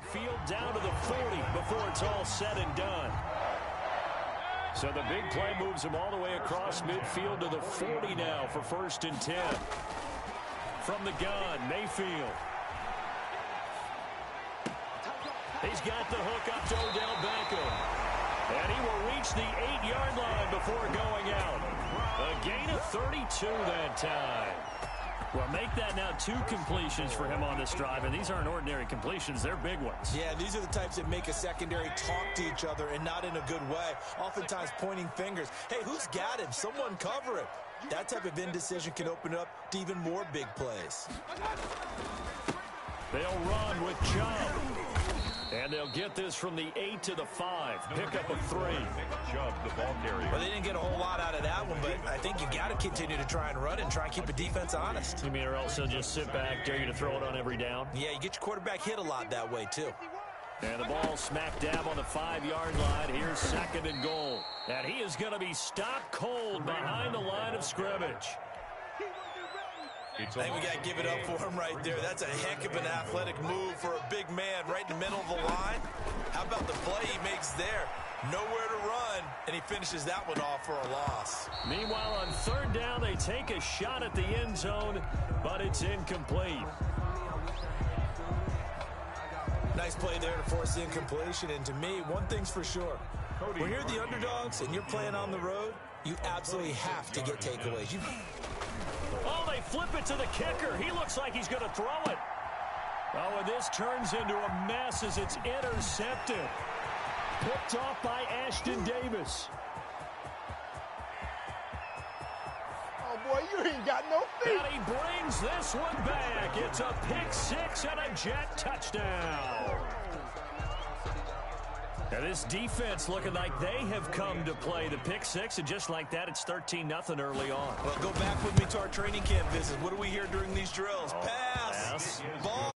midfield down to the 40 before it's all said and done. So the big play moves him all the way across midfield to the 40 now for 1st and 10. From the gun, Mayfield. He's got the hook up to Odell Beckham. And he will reach the 8-yard line before going out. A gain of 32 that time. Well, make that now 2 completions for him on this drive, and these aren't ordinary completions. They're big ones. Yeah, these are the types that make a secondary talk to each other, and not in a good way. Oftentimes pointing fingers. Hey, who's got him? Someone cover him. That type of indecision can open up to even more big plays. They'll run with Chubb. And they'll get this from the 8 to the 5. Pick up a 3. Chubb, the ball carrier. Well, they didn't get a whole lot out of that one, but I think you got to continue to try and run and try and keep a defense honest. You mean or else they'll just sit back, dare you to throw it on every down? Yeah, you get your quarterback hit a lot that way, too. And the ball smack dab on the 5-yard line. Here's 2nd and goal. And he is going to be stopped cold behind the line of scrimmage. I think we got to give it up for him right there. That's a heck of an athletic move for a big man right in the middle of the line. How about the play he makes there? Nowhere to run, and he finishes that one off for a loss. Meanwhile, on 3rd down, they take a shot at the end zone, but it's incomplete. Nice play there to force the incompletion, and to me, one thing's for sure. When you're the underdogs and you're playing on the road, you absolutely have to get takeaways. Oh, they flip it to the kicker. He looks like he's going to throw it. Oh, and this turns into a mess as it's intercepted. Picked off by Ashton Davis. Oh, boy, you ain't got no feet. And he brings this one back. It's a pick 6 and a Jet touchdown. Now this defense looking like they have come to play the pick 6, and just like that, it's 13-0 early on. Well, go back with me to our training camp visit. What do we hear during these drills? Pass. Ball.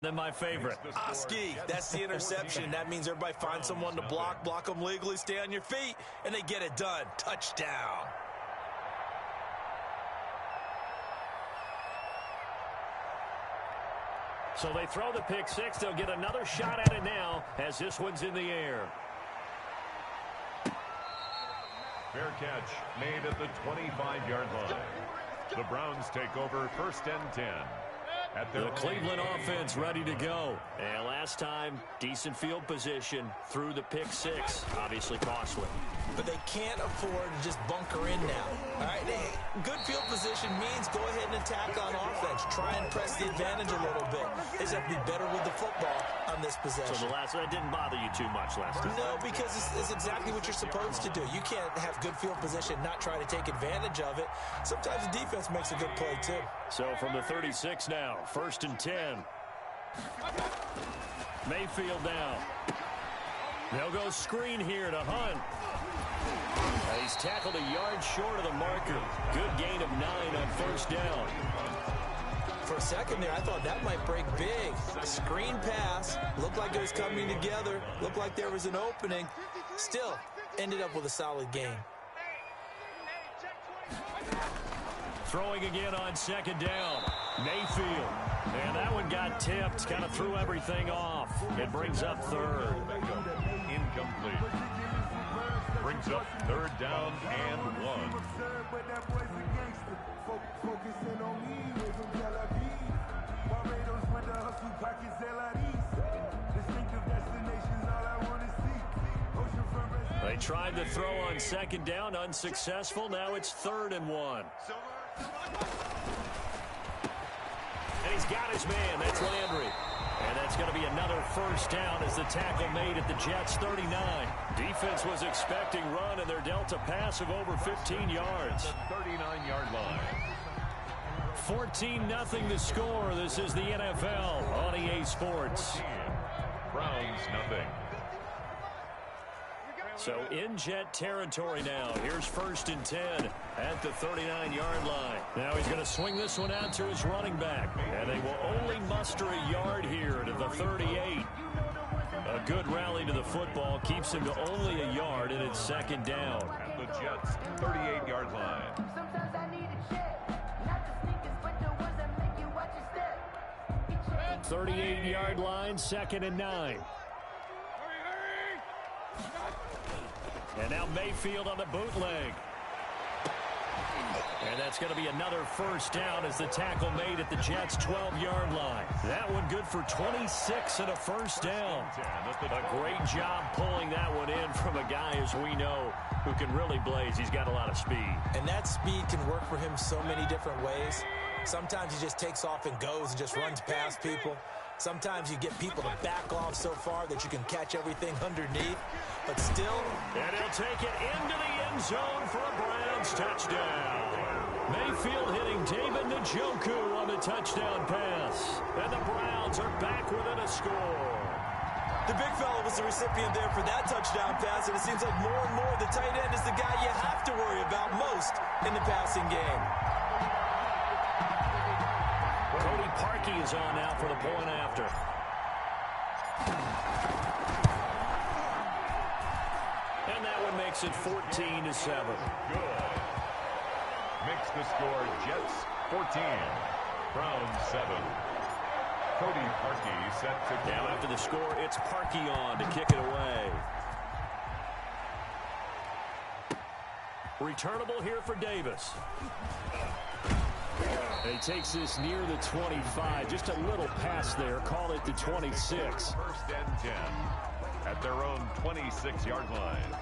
Then my favorite. Oski. That's the interception. That means everybody finds someone to block them legally, stay on your feet, and they get it done. Touchdown. So they throw the pick 6. They'll get another shot at it now as this one's in the air. Fair catch made at the 25-yard line. The Browns take over 1st and 10. The Cleveland offense ready to go. And last time, decent field position through the pick 6. Obviously costly. But they can't afford to just bunker in now. All right, good field position means go ahead and attack on offense. Try and press the advantage a little bit. They just have to be better with the football on this possession. So that didn't bother you too much last time? No, because it's exactly what you're supposed to do. You can't have good field position, not try to take advantage of it. Sometimes the defense makes a good play, too. So from the 36 now, 1st and 10. Mayfield now. They'll go screen here to Hunt. He's tackled a yard short of the marker. Good gain of 9 on 1st down. For a second there, I thought that might break big. Screen pass. Looked like it was coming together. Looked like there was an opening. Still, ended up with a solid gain. Throwing again on 2nd down. Mayfield. And that one got tipped. Kind of threw everything off. It brings up 3rd. Incomplete. Brings up 3rd down and 1. They tried to throw on 2nd down, unsuccessful. Now it's 3rd and 1. And he's got his man. That's Landry. And that's going to be another 1st down as the tackle made at the Jets' 39. Defense was expecting run, and they're dealt a pass of over 15 yards. The 39-yard line. 14-0 the score. This is the NFL on EA Sports. Browns nothing. So in Jet territory now. Here's 1st and 10 at the 39-yard line. Now he's going to swing this one out to his running back. And they will only muster a yard here to the 38. A good rally to the football keeps him to only a yard, and it's 2nd down. At the Jets' 38-yard line. 38-yard line, 2nd and 9. And now Mayfield on the bootleg. And that's going to be another first down as the tackle made at the Jets' 12-yard line. That one good for 26 and a first down. A great job pulling that one in from a guy, as we know, who can really blaze. He's got a lot of speed. And that speed can work for him so many different ways. Sometimes he just takes off and goes and just runs past people. Sometimes you get people to back off so far that you can catch everything underneath. But still. And he'll take it into the end zone for a Browns touchdown. Mayfield hitting David Njoku on the touchdown pass. And the Browns are back within a score. The big fella was the recipient there for that touchdown pass, and it seems like more and more the tight end is the guy you have to worry about most in the passing game. Cody Parkey is on now for the point after. And that one makes it 14-7. Good. Makes the score Jets 14, Browns 7. Cody Parkey set to now kick. after the score, it's Parkey on to kick it away. Returnable here for Davis. And he takes this near the 25. Just a little pass there. Call it the 26. 1st and 10 at their own 26-yard line.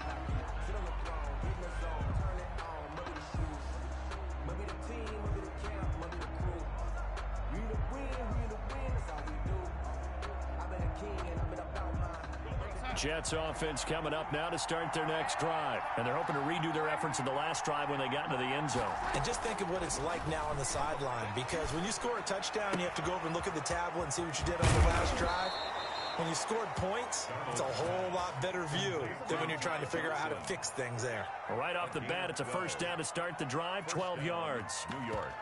Jets offense coming up now to start their next drive. And they're hoping to redo their efforts in the last drive when they got into the end zone. And just think of what it's like now on the sideline, because when you score a touchdown, you have to go over and look at the tablet and see what you did on the last drive. When you scored points, it's a whole lot better view than when you're trying to figure out how to fix things there. Right off the bat, it's a first down to start the drive, 12 yards. New York.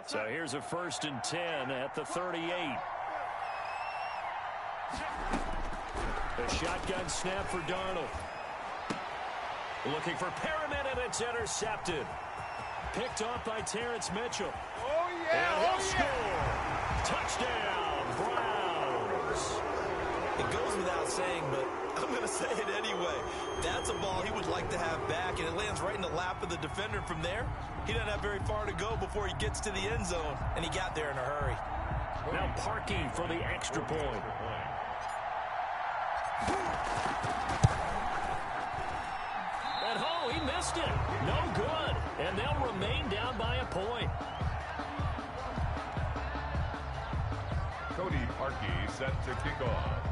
So here's a 1st and 10 at the 38. The shotgun snap for Darnold. Looking for Perriman, and it's intercepted. Picked off by Terrence Mitchell. Oh, yeah. And he'll score. Touchdown, Browns. It goes without saying, but I'm going to say it anyway. That's a ball he would like to have back, and it lands right in the lap of the defender from there. He doesn't have very far to go before he gets to the end zone, and he got there in a hurry. Now Parkey for the extra point. And oh, he missed it. No good. And they'll remain down by a point. Cody Parkey set to kick off.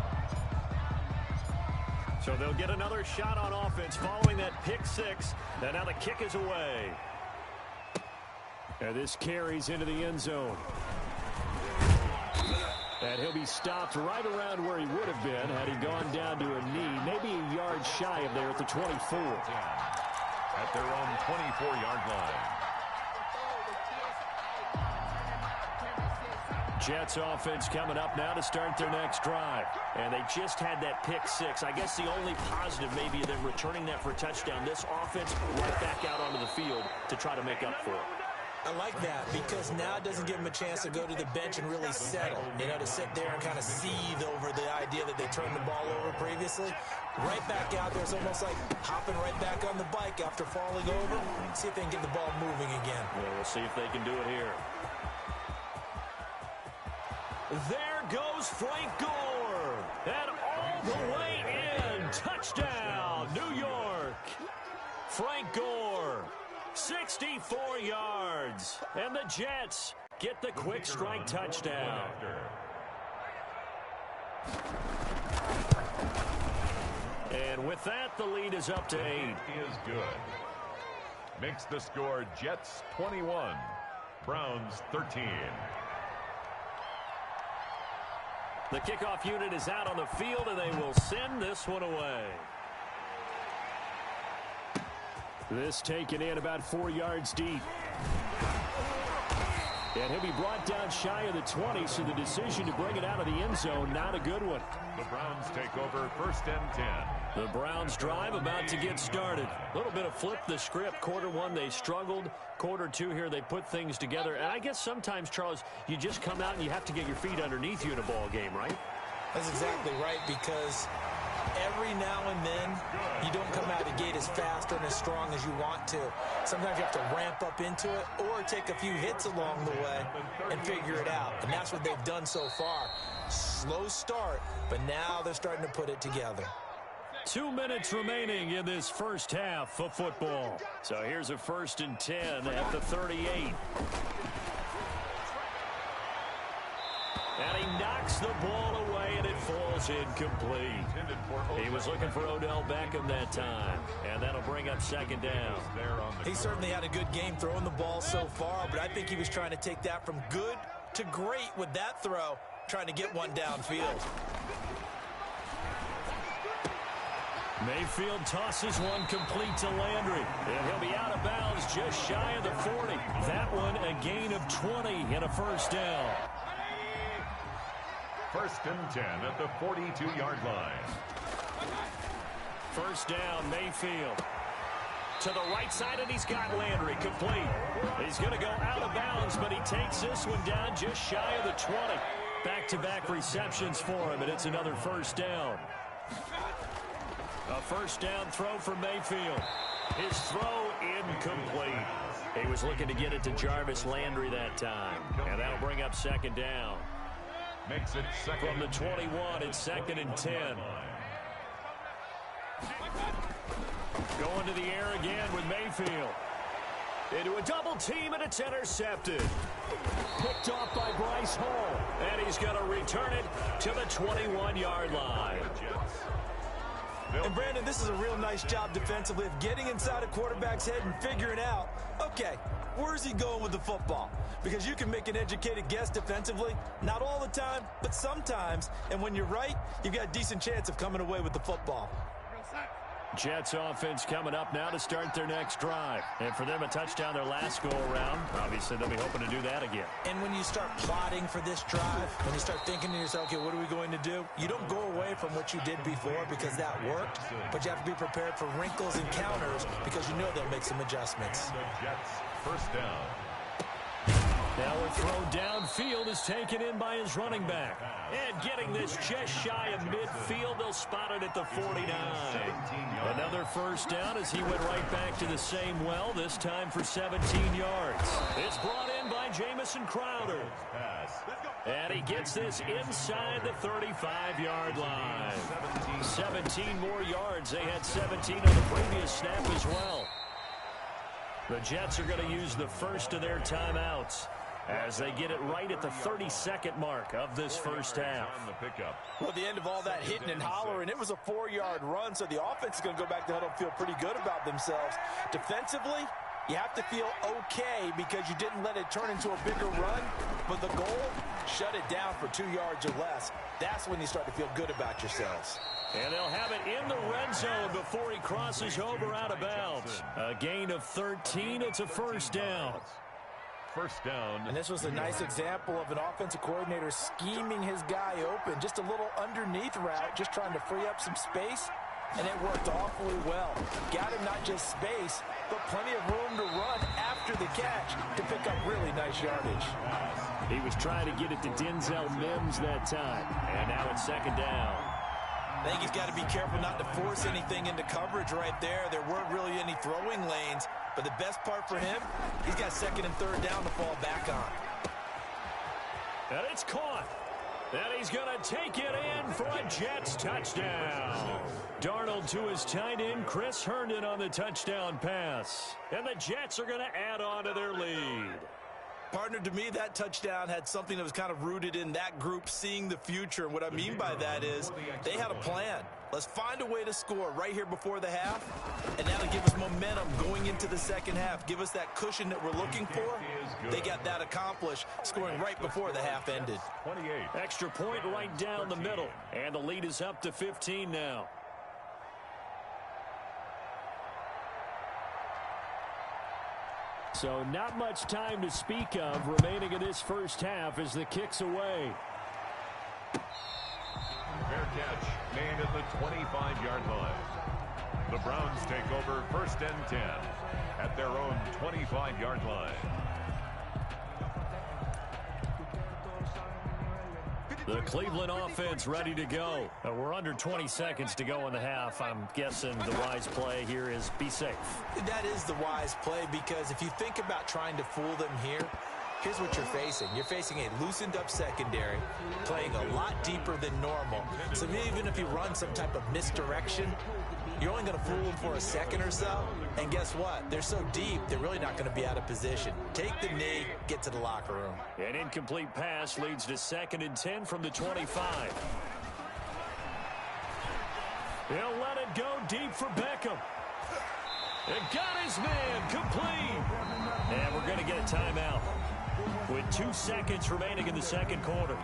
So they'll get another shot on offense following that pick six. And now the kick is away. And this carries into the end zone. And he'll be stopped right around where he would have been had he gone down to a knee, maybe a yard shy of there at the 24. At their own 24-yard line. Jets offense coming up now to start their next drive. And they just had that pick six. I guess the only positive maybe of them returning that for a touchdown. This offense right back out onto the field to try to make up for it. I like that because now it doesn't give him a chance to go to the bench and really settle, you know, to sit there and kind of seethe over the idea that they turned the ball over previously. Right back out there, it's almost like hopping right back on the bike after falling over. See if they can get the ball moving again. Well, we'll see if they can do it here. There goes Frank Gore. And all the way in. Touchdown, New York. Frank Gore. 64 yards. And the Jets get the quick strike touchdown. And with that, the lead is up to 8. Is good. Makes the score Jets 21, Browns 13. The kickoff unit is out on the field, and they will send this one away. This taken in about 4 yards deep. And he'll be brought down shy of the 20, so the decision to bring it out of the end zone, not a good one. The Browns take over 1st and 10. The Browns drive about to get started. A little bit of flip the script. Quarter one, they struggled. Quarter two here, they put things together. And I guess sometimes, Charles, you just come out and you have to get your feet underneath you in a ball game, right? That's exactly right, because every now and then you don't come out of the gate as fast and as strong as you want to. Sometimes you have to ramp up into it or take a few hits along the way and figure it out. And that's what they've done so far. Slow start, but now they're starting to put it together. 2 minutes remaining in this first half of football. So here's a 1st and 10 at the 38. And he knocks the ball away, and it falls incomplete. He was looking for Odell Beckham that time, and that'll bring up 2nd down. He certainly had a good game throwing the ball so far, but I think he was trying to take that from good to great with that throw, trying to get one downfield. Mayfield tosses one complete to Landry, and he'll be out of bounds just shy of the 40. That one a gain of 20 and a 1st down. 1st and 10 at the 42-yard line. 1st down, Mayfield. To the right side, and he's got Landry complete. He's going to go out of bounds, but he takes this one down just shy of the 20. Back-to-back receptions for him, and it's another 1st down. A 1st down throw for Mayfield. His throw incomplete. He was looking to get it to Jarvis Landry that time, and that'll bring up 2nd down. Makes it second. From the 21, it's 2nd and 10. Going to the air again with Mayfield. Into a double team, and it's intercepted. Picked off by Bryce Hall. And he's going to return it to the 21-yard line. And Brandon, this is a real nice job defensively of getting inside a quarterback's head and figuring out, okay, where's he going with the football? Because you can make an educated guess defensively, not all the time, but sometimes. And when you're right, you've got a decent chance of coming away with the football. Jets offense coming up now to start their next drive. And for them, a touchdown their last go-around. Obviously, they'll be hoping to do that again. And when you start plotting for this drive, when you start thinking to yourself, okay, what are we going to do? You don't go away from what you did before because that worked, but you have to be prepared for wrinkles and counters because you know they'll make some adjustments. The Jets, 1st down. Now a throw downfield is taken in by his running back. And getting this just shy of midfield, they'll spot it at the 49. Another 1st down as he went right back to the same well, this time for 17 yards. It's brought in by Jamison Crowder. And he gets this inside the 35-yard line. 17 more yards. They had 17 on the previous snap as well. The Jets are going to use the first of their timeouts as they get it right at the 32nd mark of this first half. Well, at the end of all that hitting and hollering, it was a 4-yard run, so the offense is going to go back to huddle and feel pretty good about themselves. Defensively, you have to feel okay because you didn't let it turn into a bigger run, but the goal, shut it down for 2 yards or less. That's when you start to feel good about yourselves. And they'll have it in the red zone before he crosses over out of bounds. A gain of 13. It's a 1st down. 1st down. And this was a nice example of an offensive coordinator scheming his guy open. Just a little underneath route, just trying to free up some space. And it worked awfully well. Got him not just space, but plenty of room to run after the catch to pick up really nice yardage. He was trying to get it to Denzel Mims that time. And now it's 2nd down. I think he's got to be careful not to force anything into coverage right there. There weren't really any throwing lanes. But the best part for him, he's got 2nd and 3rd down to fall back on. And it's caught. And he's going to take it in for a Jets touchdown. Darnold to his tight end, Chris Herndon on the touchdown pass. And the Jets are going to add on to their lead. Partner, to me, that touchdown had something that was kind of rooted in that group seeing the future. And what I mean by that is they had a plan. Let's find a way to score right here before the half, and that'll give us momentum going into the second half. Give us that cushion that we're looking for. They got that accomplished, scoring right before the half ended. 28. Extra point right down the middle, and the lead is up to 15 now. So not much time to speak of remaining in this first half as the kick's away. catch made at the 25-yard line. The Browns take over 1st and 10 at their own 25-yard line. The Cleveland offense ready to go. We're under 20 seconds to go in the half. I'm guessing the wise play here is be safe. That is the wise play, because if you think about trying to fool them here, here's what you're facing. You're facing a loosened up secondary, playing a lot deeper than normal. So even if you run some type of misdirection, you're only going to fool them for a second or so. And guess what? They're so deep, they're really not going to be out of position. Take the knee, get to the locker room. An incomplete pass leads to 2nd and 10 from the 25. He'll let it go deep for Beckham. And got his man complete. And we're going to get a timeout with 2 seconds remaining in the second quarter.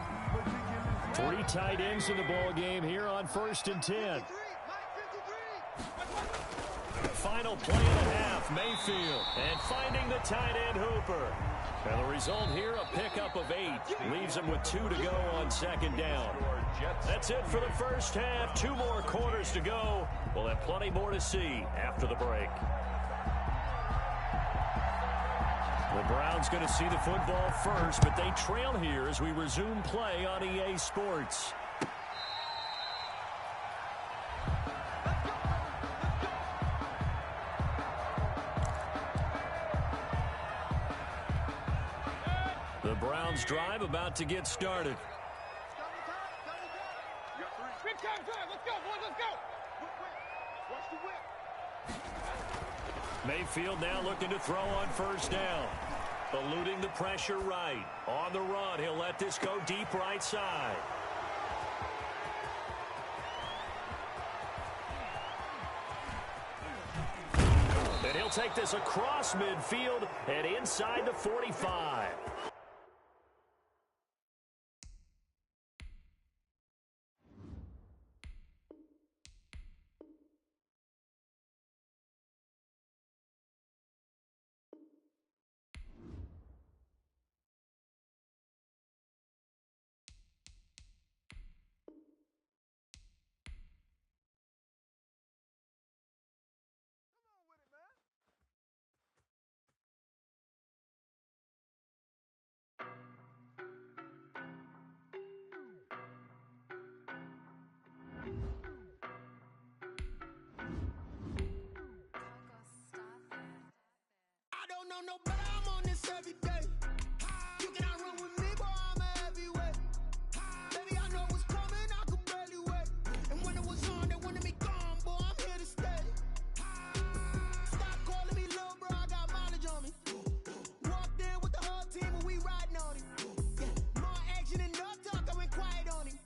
3 tight ends in the ball game here on 1st and 10. Final play of the half, Mayfield, and finding the tight end Hooper. And the result here, a pickup of 8. Leaves him with 2 to go on 2nd down. That's it for the first half. 2 more quarters to go. We'll have plenty more to see after the break. The Browns going to see the football first, but they trail here as we resume play on EA Sports. The Browns drive about to get started. Mayfield now looking to throw on 1st down. Eluding the pressure right. On the run, he'll let this go deep right side. And he'll take this across midfield and inside the 45. No, but I'm on this every day. You cannot run with me, boy, I'm a heavyweight. Baby, I know what's coming, I could barely wait. And when it was on, they wanted me gone, boy, I'm here to stay. Stop calling me little bro, I got mileage on me. Walked in with the whole team and we riding on him. Yeah, more action and no talk, I went quiet on him.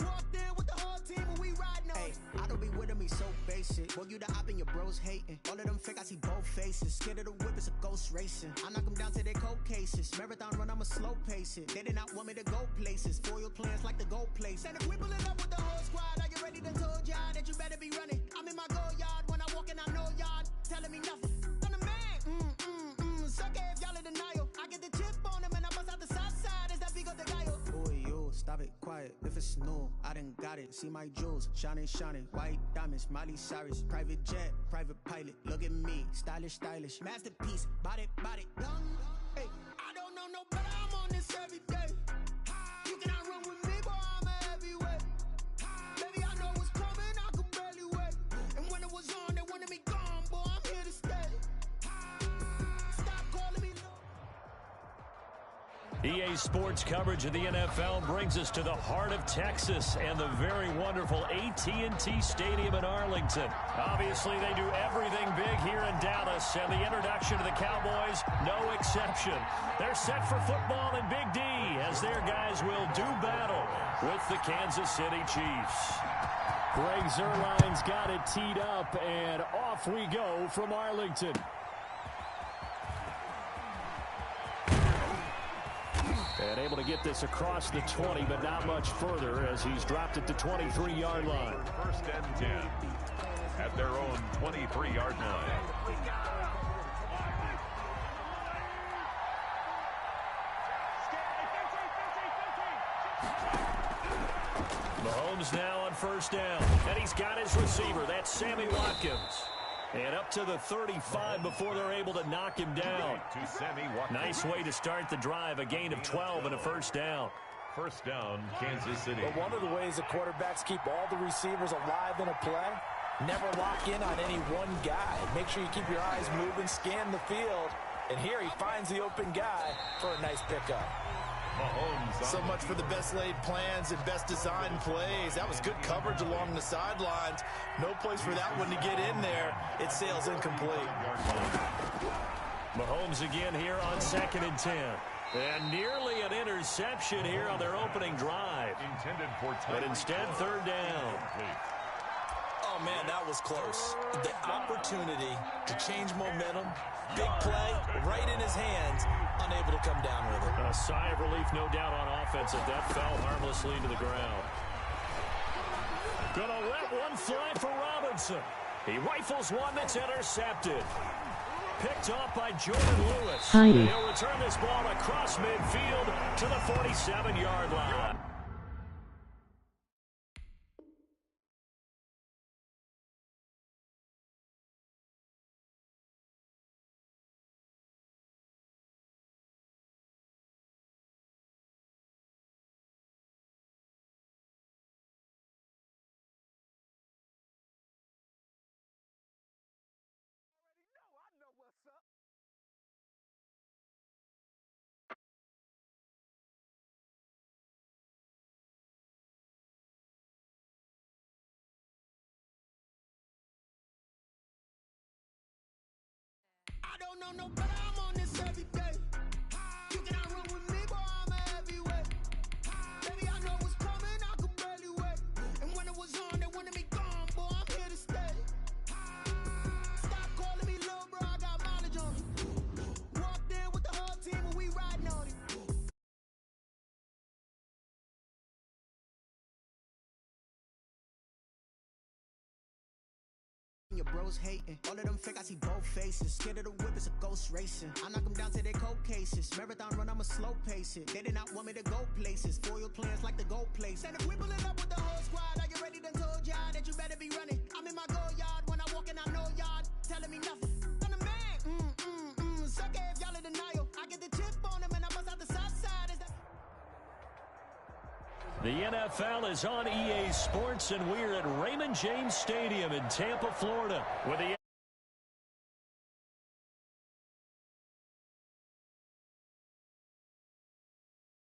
Walked in with the whole team and we riding on him. I don't be with me so basic. Boy, you the op and your bros hating. All of them fake, I see both faces. Scared of the whip, it's a ghost racing. I knock them down to their cold cases. Marathon run, I'ma slow pace it. They did not want me to go places. Foil plans like the gold place. And if we pulling up with the whole squad, are you ready to told y'all that you better be running? I'm in my go yard. When I walk in, I know y'all telling me nothing. I'm the man. Suck it if y'all in denial. I get the chip on them and I bust out the south side. Is that big of the guy? Boy, you stop it, quiet. If it's new, I done got it. See my jewels, shining, white diamonds, Miley Cyrus, private jet, private pilot. Look at me, stylish, masterpiece, body, young. Hey, I don't know no better. I'm on this every day. You cannot run with me, boy, I'm a heavyweight. Baby, I know what's coming, I could barely wait. And when it was on, they wanted me gone, boy, I'm here to stay. Stop calling me. EA Sports coverage of the NFL brings us to the heart of Texas and the very wonderful AT&T Stadium in Arlington. Obviously, they do everything big here in Dallas, and the introduction to the Cowboys, no exception. They're set for football in Big D as their guys will do battle with the Kansas City Chiefs. Greg Zuerlein's got it teed up, and off we go from Arlington. And able to get this across the 20, but not much further as he's dropped at the 23-yard line. 1st and 10 at their own 23-yard line. Mahomes now on first down. And he's got his receiver. That's Sammy Watkins. And up to the 35 before they're able to knock him down. Nice way to start the drive. A gain of 12 and a first down. First down, Kansas City. But one of the ways the quarterbacks keep all the receivers alive in a play, never lock in on any one guy. Make sure you keep your eyes moving, scan the field. And here he finds the open guy for a nice pickup. So much for the best laid plans and best designed plays. That was good coverage along the sidelines. No place for that one to get in there. It sails incomplete. Mahomes again here on 2nd and 10. And nearly an interception here on their opening drive. But instead, 3rd down. Oh, man, that was close. The opportunity to change momentum, big play, right in his hands, unable to come down with it. A sigh of relief, no doubt, on offense if that fell harmlessly to the ground. Gonna let one fly for Robinson. He rifles one that's intercepted. Picked off by Jordan Lewis. He'll return this ball across midfield to the 47-yard line. I don't know no better, I'm on this every day. You cannot run with me, boy, I'm a heavyweight. Baby, I know what's coming, I could barely wait. And when it was on, they wanted me gone, boy, I'm here to stay. Stop calling me little bro, I got mileage on me. Walked in with the whole team and we riding on it. Your bros hating, all of them fake, I see both faces. Scared of the whip, it's a ghost racing. I knock them down to their cold cases. Marathon run, I'ma slow pace it. They did not want me to go places. Foil plans like the gold place. And if we pulling up with the whole squad, are you ready? Done told y'all that you better be running. I'm in my go yard, when I walk in, I know y'all telling me nothing. I'm the man, suck it if y'all in denial. I get the chip on them and I bust out the south side. Is that The NFL is on EA Sports, and we're at Raymond James Stadium in Tampa, Florida, with the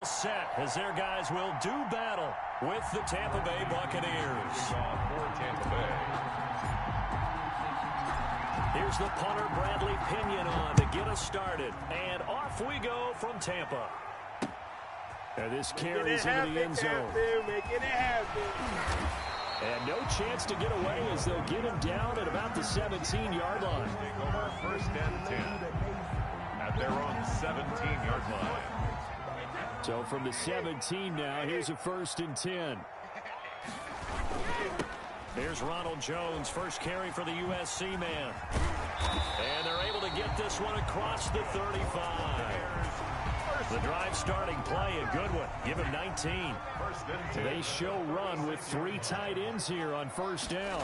set as their guys will do battle with the Tampa Bay Buccaneers. Here's the punter, Bradley Pinion, on to get us started. And off we go from Tampa. And this carries into the end zone. And no chance to get away as they'll get him down at about the 17-yard line. First and 10 at their own 17-yard line. So from the 17 now, here's a 1st and 10. Here's Ronald Jones, first carry for the USC man. And they're able to get this one across the 35. The drive starting play, a good one. Give him 19. They show run with 3 tight ends here on first down.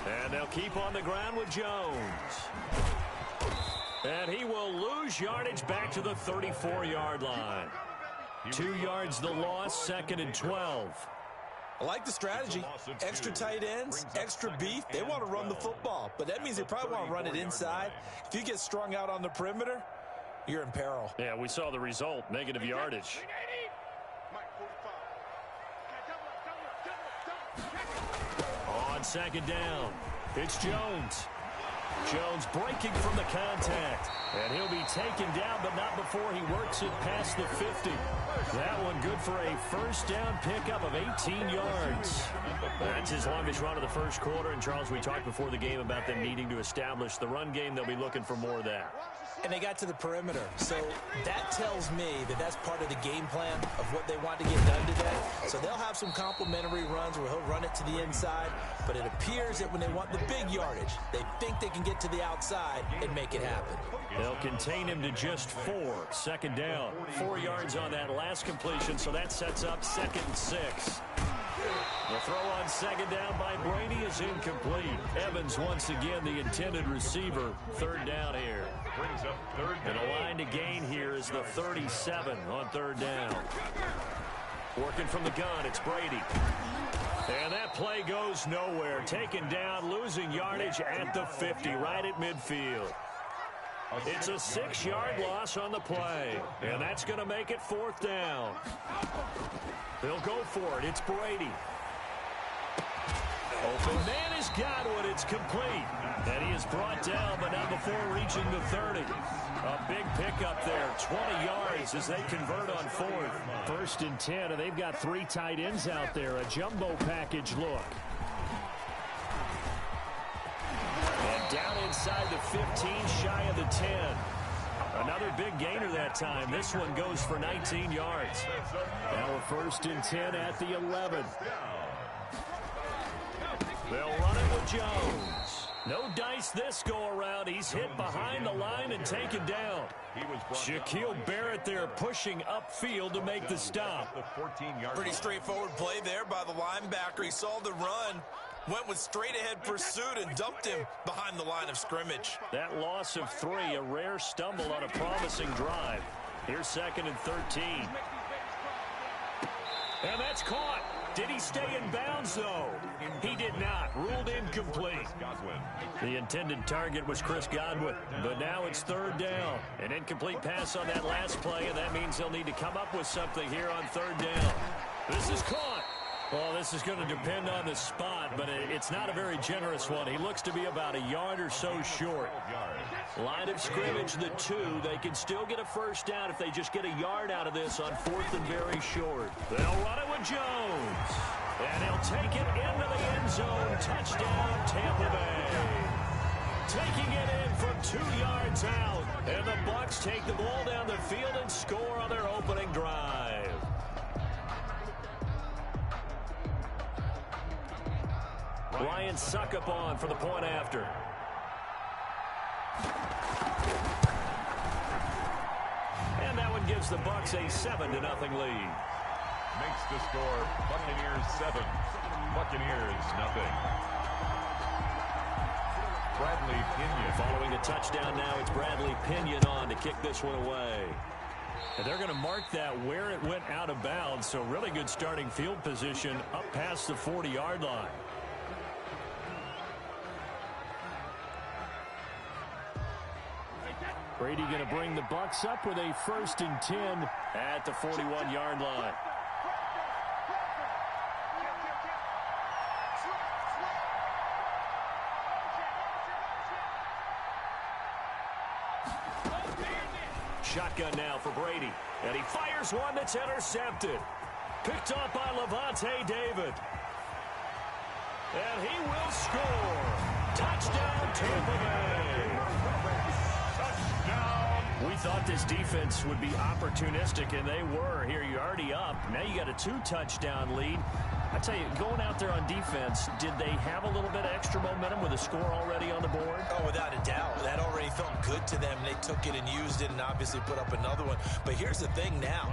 And they'll keep on the ground with Jones. And he will lose yardage back to the 34-yard line. 2 yards the loss, 2nd and 12. I like the strategy. Extra tight ends, extra beef. They want to run the football, but that means they probably want to run it inside. If you get strung out on the perimeter, you're in peril. Yeah, we saw the result, negative yardage. On 2nd down, it's Jones. Jones breaking from the contact. And he'll be taken down, but not before he works it past the 50. That one good for a first down pickup of 18 yards. That's his longest run of the first quarter. And, Charles, we talked before the game about them needing to establish the run game. They'll be looking for more of that. And they got to the perimeter. So that tells me that that's part of the game plan of what they want to get done today. So they'll have some complimentary runs where he'll run it to the inside. But it appears that when they want the big yardage, they think they can get to the outside and make it happen. They'll contain him to just 4. 2nd down. 4 yards on that last completion, so that sets up 2nd and 6. The throw on second down by Brady is incomplete. Evans once again the intended receiver. Third down here. Brings up third down. And the line to gain here is the 37 on third down. Working from the gun, it's Brady. And that play goes nowhere. Taken down, losing yardage at the 50, right at midfield. It's a 6-yard loss on the play. And that's going to make it fourth down. They'll go for it. It's Brady. Open man has got one. It's complete. And he is brought down, but not before reaching the 30. A big pickup there. 20 yards as they convert on fourth. First and 10, and they've got 3 tight ends out there. A jumbo package look. And down inside the 15, shy of the 10. Another big gainer that time. This one goes for 19 yards. Now a first and 10 at the 11. They'll run it with Jones. No dice this go-around. He's hit behind the line and taken down. Shaquille Barrett there pushing upfield to make the stop. Pretty straightforward play there by the linebacker. He saw the run, went with straight-ahead pursuit, and dumped him behind the line of scrimmage. That loss of 3, a rare stumble on a promising drive. Here's second and 13. And that's caught. Did he stay in bounds, though? He did not. Ruled incomplete. The intended target was Chris Godwin, but now it's third down. An incomplete pass on that last play, and that means they'll need to come up with something here on third down. This is caught. Well, this is going to depend on the spot, but it's not a very generous one. He looks to be about a yard or so short. Line of scrimmage, the 2. They can still get a first down if they just get a yard out of this on fourth and very short. They'll run it with Jones. And he'll take it into the end zone. Touchdown, Tampa Bay. Taking it in from 2 yards out. And the Bucs take the ball down the field and score on their opening drive. Ryan Suckup on for the point after. And that one gives the Bucs a 7-0 lead. Makes the score Buccaneers 7, Buccaneers nothing. Bradley Pinion. Following a touchdown now, it's Bradley Pinion on to kick this one away. And they're going to mark that where it went out of bounds, so really good starting field position up past the 40-yard line. Brady going to bring the Bucs up with a first and 10 at the 41-yard line. Shotgun now for Brady. And he fires one that's intercepted. Picked up by Levante David. And he will score. Touchdown, Tampa Bay. We thought this defense would be opportunistic, and they were. Here, you're already up. Now you got a 2-touchdown lead. I tell you, going out there on defense, did they have a little bit of extra momentum with a score already on the board? Oh, without a doubt. That already felt good to them. They took it and used it and obviously put up another one. But here's the thing now.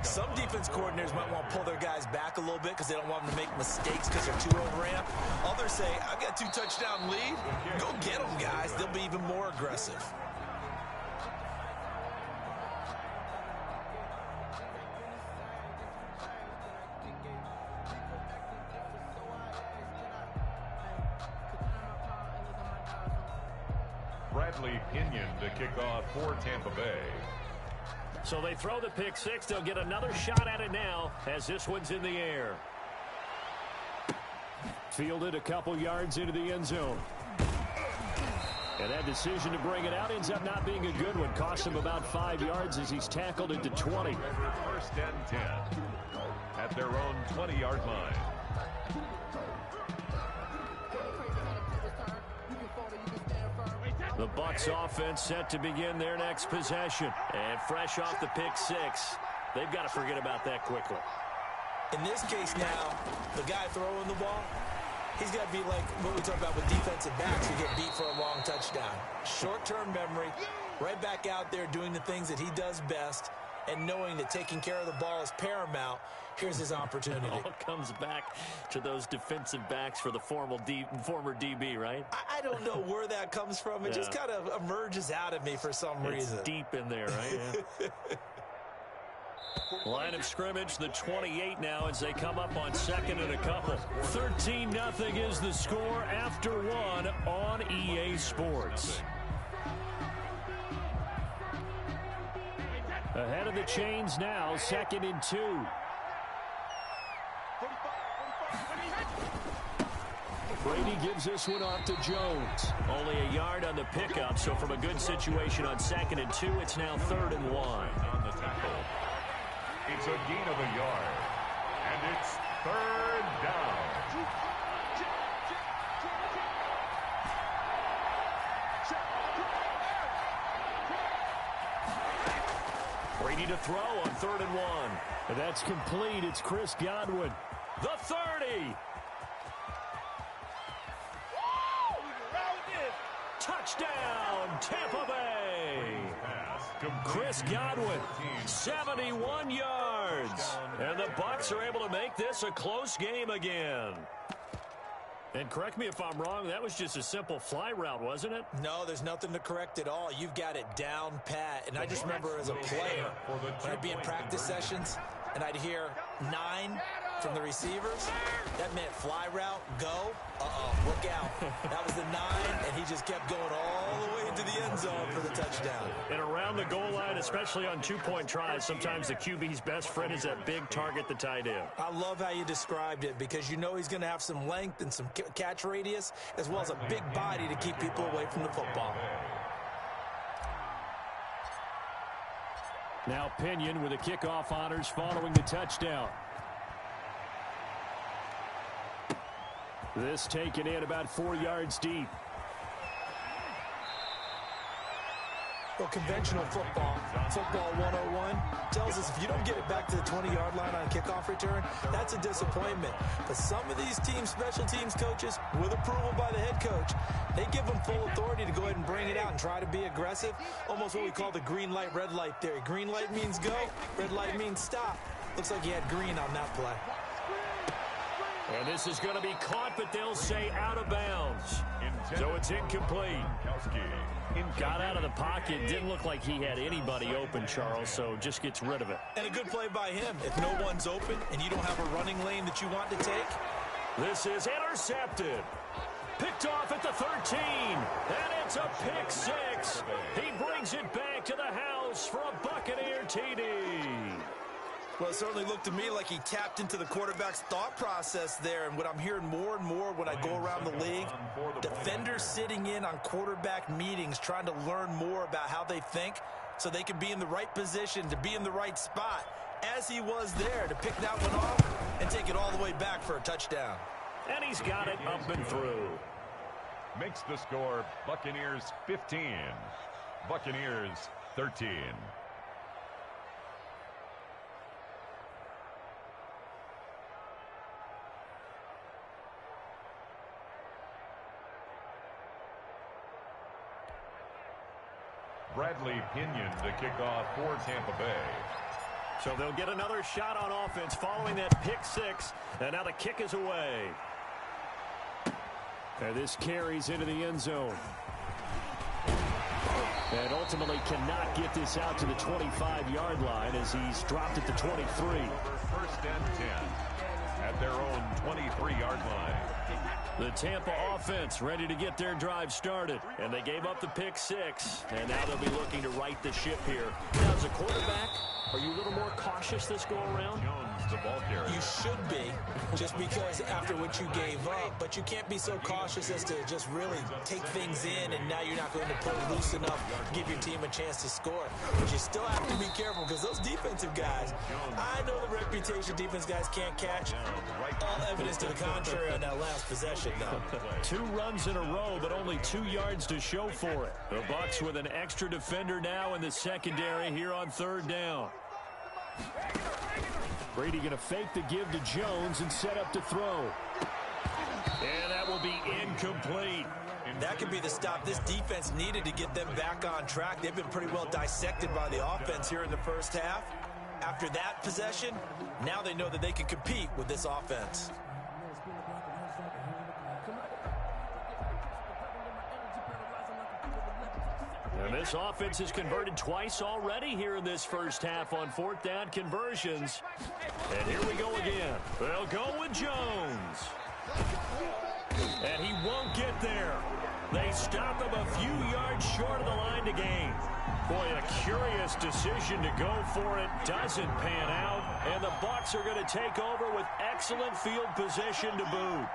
Some defense coordinators might want to pull their guys back a little bit because they don't want them to make mistakes because they're too overramped. Others say, I've got a 2-touchdown lead. Go get them, guys. They'll be even more aggressive. Bradley Pinion to kick off for Tampa Bay. So they throw the pick six. They'll get another shot at it now as this one's in the air. Fielded a couple yards into the end zone. And that decision to bring it out ends up not being a good one. Cost him about 5 yards as he's tackled into 20. First and 10 at their own 20-yard line. The Bucs offense set to begin their next possession. And fresh off the pick six, they've got to forget about that quickly. In this case now, the guy throwing the ball, he's got to be like what we talk about with defensive backs who get beat for a long touchdown. Short-term memory, right back out there doing the things that he does best, and knowing that taking care of the ball is paramount, here's his opportunity. It all comes back to those defensive backs for the former DB, right? I don't know where that comes from. It just kind of emerges out of me for some reason. It's deep in there, right? Yeah. Line of scrimmage, the 28 now as they come up on second and a couple. 13-0 is the score after one on EA Sports. Ahead of the chains now, 2nd and 2. Brady gives this one off to Jones. Only a yard on the pickup, so from a good situation on 2nd and 2, it's now 3rd and 1. On the tackle. It's a gain of a yard, and it's 3rd down. Brady to throw on 3rd and 1. And that's complete. It's Chris Godwin. The 30. Touchdown, Tampa Bay. Chris Godwin, 71 yards. And the Bucs are able to make this a close game again. And correct me if I'm wrong, that was just a simple fly route, wasn't it? No, there's nothing to correct at all. You've got it down pat. And I just remember as a player, when I'd be in practice sessions and I'd hear 9 from the receivers, that meant fly route, go, look out. That was the 9, and he just kept going all the way into the end zone for the touchdown. And around the goal line, especially on two-point tries, sometimes the QB's best friend is that big target, the tight end. I love how you described it because you know he's going to have some length and some catch radius as well as a big body to keep people away from the football. Now Pinion with the kickoff honors following the touchdown. This taken in about 4 yards deep. Well, conventional football 101, tells us if you don't get it back to the 20-yard line on a kickoff return, that's a disappointment. But some of these team special teams coaches, with approval by the head coach, they give them full authority to go ahead and bring it out and try to be aggressive. Almost what we call the green light, red light theory. Green light means go, red light means stop. Looks like he had green on that play. And this is going to be caught, but they'll say out of bounds. So it's incomplete. Got out of the pocket. Didn't look like he had anybody open, Charles, so just gets rid of it. And a good play by him. If no one's open and you don't have a running lane that you want to take. This is intercepted. Picked off at the 13. And it's a pick 6. He brings it back to the house for a Buccaneer TD. Well, it certainly looked to me like he tapped into the quarterback's thought process there. And what I'm hearing more and more when I go around the league, defenders sitting in on quarterback meetings trying to learn more about how they think so they can be in the right position to be in the right spot, as he was there to pick that one off and take it all the way back for a touchdown. And he's got it up and through. Makes the score Buccaneers 15, Buccaneers 13. Bradley Pinion to kick off for Tampa Bay. So they'll get another shot on offense following that pick 6. And now the kick is away. And this carries into the end zone. And ultimately cannot get this out to the 25-yard line as he's dropped at the 23. First and 10 at their own 23-yard line. The Tampa offense ready to get their drive started. And they gave up the pick 6. And now they'll be looking to right the ship here. Now, as a quarterback, are you a little more cautious this go-around? Jones, the ball carrier. You should be, just because after what you gave up. But you can't be so cautious as to just really take things in, and now you're not going to play loose enough to give your team a chance to score. But you still have to be careful because those defensive guys, I know the reputation defense guys can't catch. All evidence to the contrary on that last possession, though. 2 runs in a row, but only 2 yards to show for it. The Bucs with an extra defender now in the secondary here on 3rd down. Brady going to fake the give to Jones and set up to throw. And that will be incomplete. That could be the stop this defense needed to get them back on track. They've been pretty well dissected by the offense here in the first half. After that possession, now they know that they can compete with this offense. And this offense has converted twice already here in this first half on fourth down conversions. And here we go again. They'll go with Jones. And he won't get there. They stop him a few yards short of the line to gain. Boy, a curious decision to go for it. Doesn't pan out. And the Bucs are going to take over with excellent field position to boot.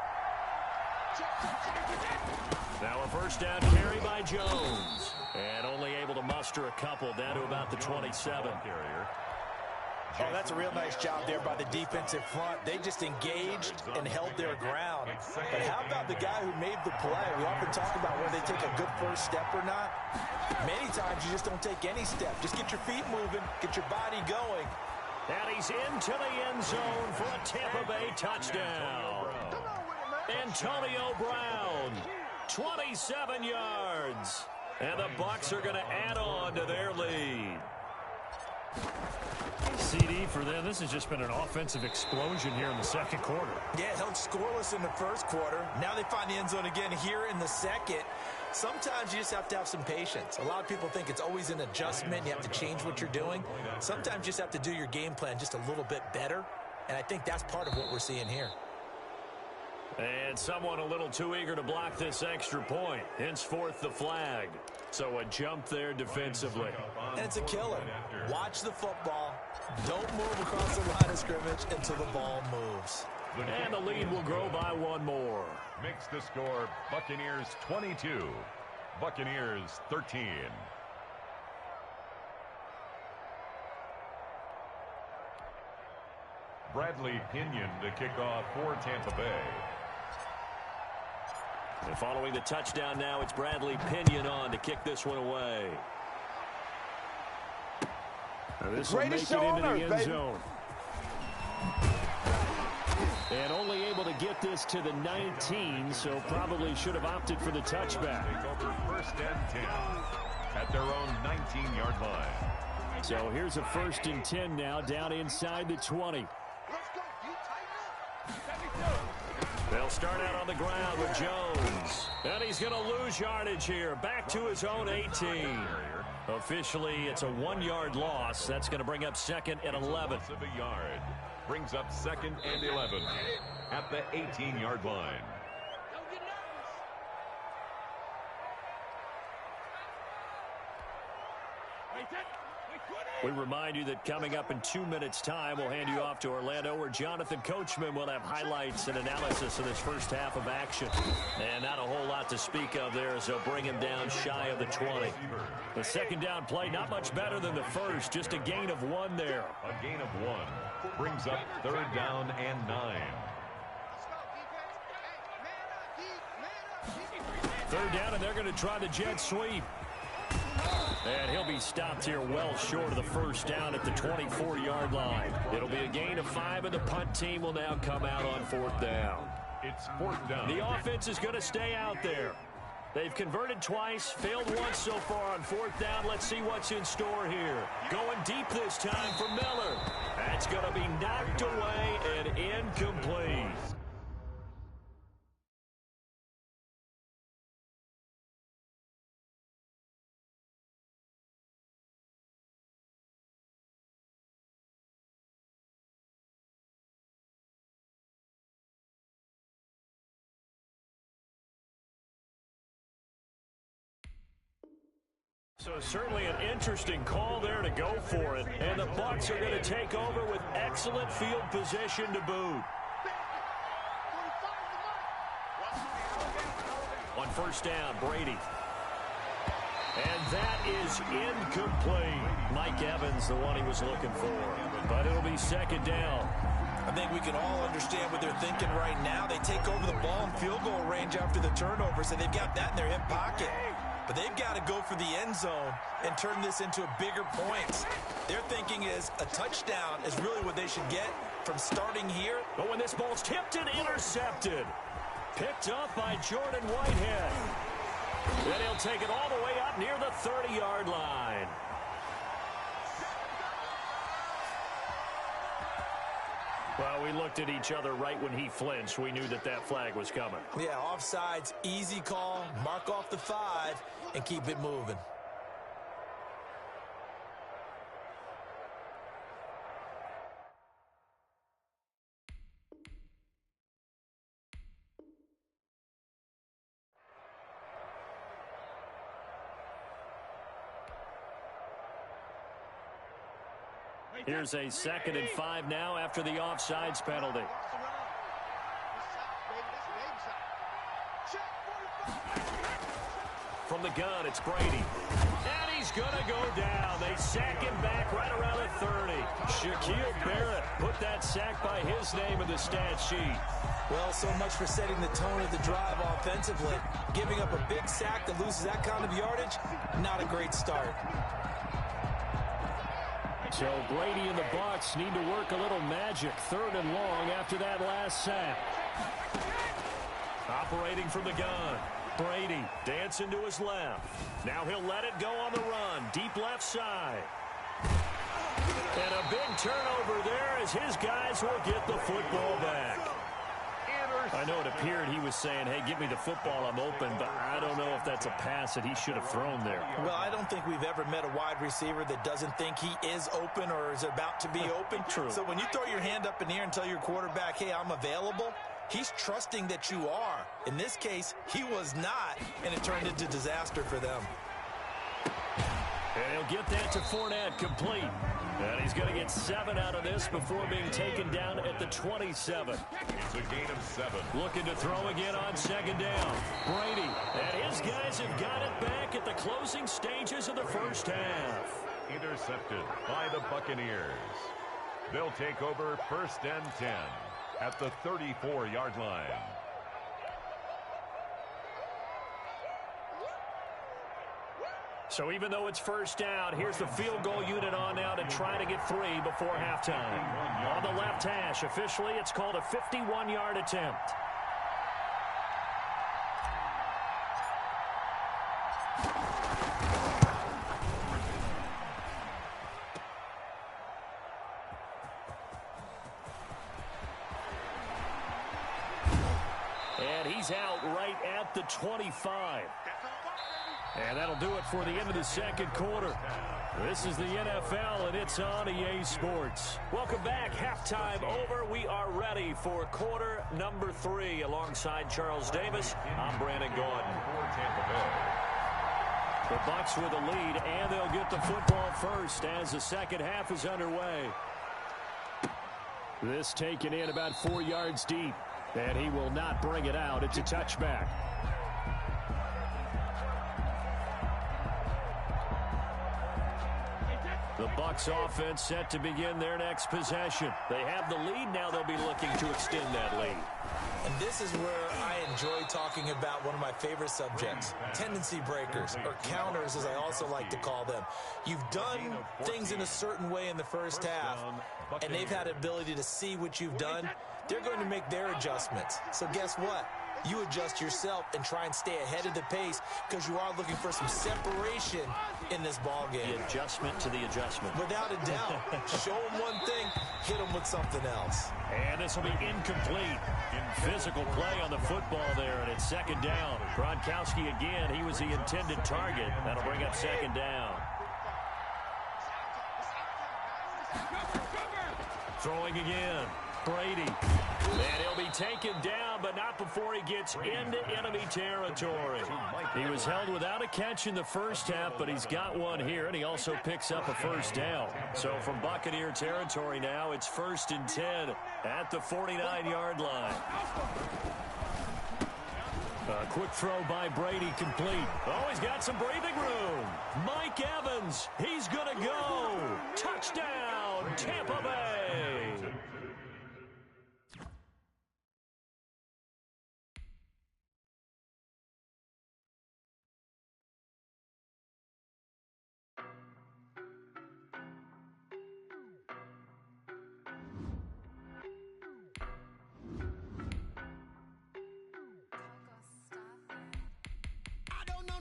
Now a first down carry by Jones. And only able to muster a couple down to about the 27. Oh, that's a real nice job there by the defensive front. They just engaged and held their ground. But how about the guy who made the play? We often talk about whether they take a good first step or not. Many times you just don't take any step. Just get your feet moving, get your body going. And he's into the end zone for a Tampa Bay touchdown. Antonio Brown, 27 yards. And the Bucs are going to add on to their lead. CD for them. This has just been an offensive explosion here in the second quarter. Yeah, held scoreless in the first quarter. Now they find the end zone again here in the second. Sometimes you just have to have some patience. A lot of people think it's always an adjustment. You have to change what you're doing. Sometimes you just have to do your game plan just a little bit better. And I think that's part of what we're seeing here. And someone a little too eager to block this extra point. Henceforth the flag. So a jump there defensively. And it's a killer. Watch the football. Don't move across the line of scrimmage until the ball moves. And the lead will grow by one more. Makes the score Buccaneers 22, Buccaneers 13. Bradley Pinion to kick off for Tampa Bay. And following the touchdown now, it's Bradley Pinion on to kick this one away. Now this will make it into the end zone. And only able to get this to the 19, so probably should have opted for the touchback. Take over first and 10 at their own 19-yard line. So here's a 1st and 10 now, down inside the 20. They'll start out on the ground with Jones. And he's going to lose yardage here. Back to his own 18. Officially, it's a 1-yard loss. That's going to bring up 2nd and 11. Of a yard. Brings up 2nd and 11 at the 18-yard line. We remind you that coming up in 2 minutes' time, we'll hand you off to Orlando, where Jonathan Coachman will have highlights and analysis of this first half of action. And not a whole lot to speak of there as they'll bring him down shy of the 20. The second down play, not much better than the first, just a gain of 1 there. A gain of 1 brings up 3rd down and 9. 3rd down, and they're going to try the jet sweep. And he'll be stopped here well short of the first down at the 24-yard line. It'll be a gain of 5, and the punt team will now come out on 4th down. It's 4th down. The offense is going to stay out there. They've converted twice, failed once so far on 4th down. Let's see what's in store here. Going deep this time for Miller. That's going to be knocked away and incomplete. So certainly an interesting call there to go for it. And the Bucs are going to take over with excellent field position to boot. On 1st down, Brady. And that is incomplete. Mike Evans, the one he was looking for. But it'll be 2nd down. I think we can all understand what they're thinking right now. They take over the ball in field goal range after the turnover, so they've got that in their hip pocket. But they've got to go for the end zone and turn this into bigger points. Their thinking is a touchdown is really what they should get from starting here. But when this ball's tipped and intercepted. Picked up by Jordan Whitehead. Then he'll take it all the way up near the 30-yard line. Well, we looked at each other right when he flinched. We knew that that flag was coming. Yeah, offsides, easy call. Mark off the 5 and keep it moving. Here's a 2nd and 5 now after the offsides penalty. From the gun, it's Brady. And he's going to go down. They sack him back right around the 30. Shaquille Barrett put that sack by his name in the stat sheet. Well, so much for setting the tone of the drive offensively. Giving up a big sack that loses that kind of yardage, not a great start. So Brady and the Bucs need to work a little magic. 3rd and long after that last sack. Operating from the gun. Brady dancing to his left. Now he'll let it go on the run. Deep left side. And a big turnover there as his guys will get the football back. I know it appeared he was saying, hey, give me the football, I'm open, but I don't know if that's a pass that he should have thrown there. Well, I don't think we've ever met a wide receiver that doesn't think he is open or is about to be open. True. So when you throw your hand up in the air and tell your quarterback, hey, I'm available, he's trusting that you are. In this case, he was not, and it turned into disaster for them. And he'll get that to Fournette, complete. And he's going to get 7 out of this before being taken down at the 27. It's a gain of 7. Looking to throw again on 2nd down. Brady and his guys have got it back at the closing stages of the first half. Intercepted by the Buccaneers. They'll take over 1st and 10 at the 34-yard line. So even though it's first down, here's the field goal unit on now to try to get 3 before halftime. On the left hash, officially, it's called a 51-yard attempt. And he's out right at the 25. And that'll do it for the end of the 2nd quarter. This is the NFL, and it's on EA Sports. Welcome back. Halftime over. We are ready for quarter number 3. Alongside Charles Davis, I'm Brandon Gordon. The Bucs with a lead, and they'll get the football first as the 2nd half is underway. This taken in about 4 yards deep, and he will not bring it out. It's a touchback. The Bucs offense set to begin their next possession. They have the lead. Now they'll be looking to extend that lead. And this is where I enjoy talking about one of my favorite subjects, tendency breakers, or counters as I also like to call them. You've done things in a certain way in the first half, and they've had the ability to see what you've done. They're going to make their adjustments. So guess what? You adjust yourself and try and stay ahead of the pace because you are looking for some separation in this ball game. The adjustment to the adjustment. Without a doubt. Show them one thing, hit them with something else. And this will be incomplete. Physical play on the football there, and it's 2nd down. Gronkowski again, he was the intended target. That'll bring up 2nd down. Throwing again. Brady. And he'll be taken down, but not before he gets into enemy territory. He was held without a catch in the first half, but he's got one here, and he also picks up a first down. So from Buccaneer territory now, it's 1st and 10 at the 49-yard line. A quick throw by Brady, complete. Oh, he's got some breathing room. Mike Evans, he's going to go. Touchdown, Tampa Bay. I don't know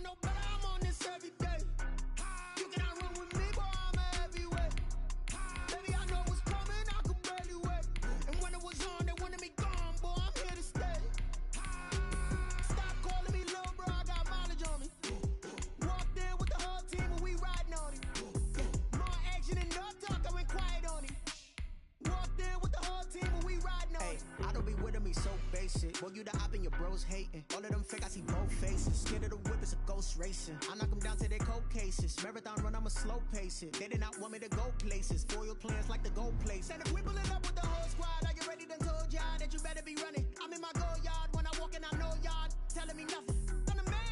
hating. All of them fake, I see both faces. Scared of the whip, it's a ghost racing. I knock them down to their cold cases. Marathon run, I'ma slow pace it. They did not want me to go places. Foil plans like the gold place. And if we pulling up with the whole squad, are you ready? Done told y'all that you better be running. I'm in my go yard. When I walk in, I know y'all telling me nothing. I'm the man.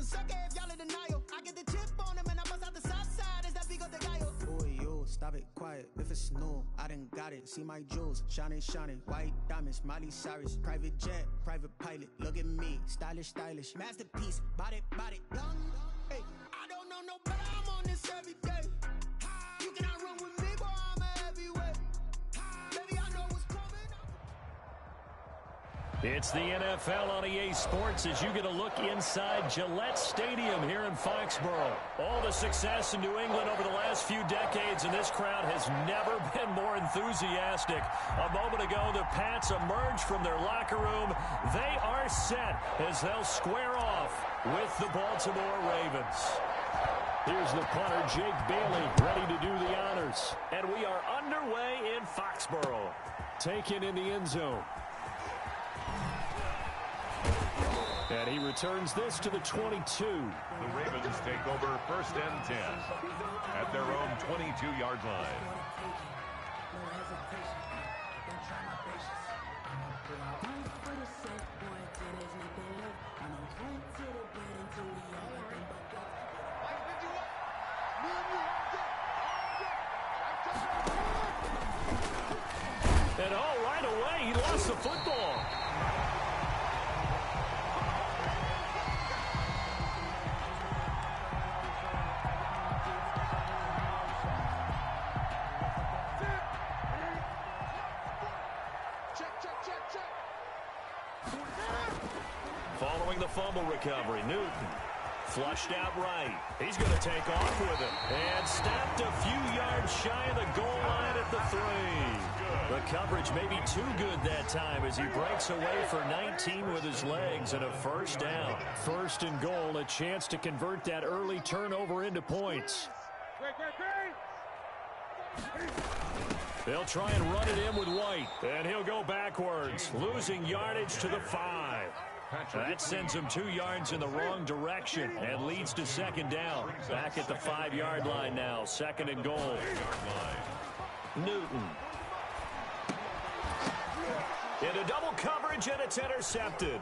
Suck it if y'all in denial. I get the chip on them and I bust out the south side. Is that big of the guy? Boy, yo, stop it, quiet. If it's new, I done got it. See my jewels, shining, white diamonds, Miley Cyrus, private jet, private pilot. Look at me, stylish, masterpiece, body, young. Hey, I don't know no better. I'm on this every day. You cannot run with me, boy. I'm a heavyweight. Baby, I know what's coming. It's the NFL on EA Sports as you get a look inside Gillette Stadium here in Foxborough. All the success in New England over the last few decades, and this crowd has never been more enthusiastic. A moment ago, the Pats emerged from their locker room. They are set as they'll square off with the Baltimore Ravens. Here's the punter, Jake Bailey, ready to do the honors. And we are underway in Foxborough. Taken in the end zone. And he returns this to the 22. The Ravens take over 1st and 10 at their own 22-yard line. And right away, he lost the football. Following the fumble recovery, Newton flushed out right. He's going to take off with it. And stopped a few yards shy of the goal line at the 3. The coverage may be too good that time as he breaks away for 19 with his legs and a first down. 1st and goal, a chance to convert that early turnover into points. They'll try and run it in with White. And he'll go backwards, losing yardage to the 5. That sends him 2 yards in the wrong direction and leads to 2nd down. Back at the 5-yard line now, 2nd and goal. Newton. Into double coverage, and it's intercepted.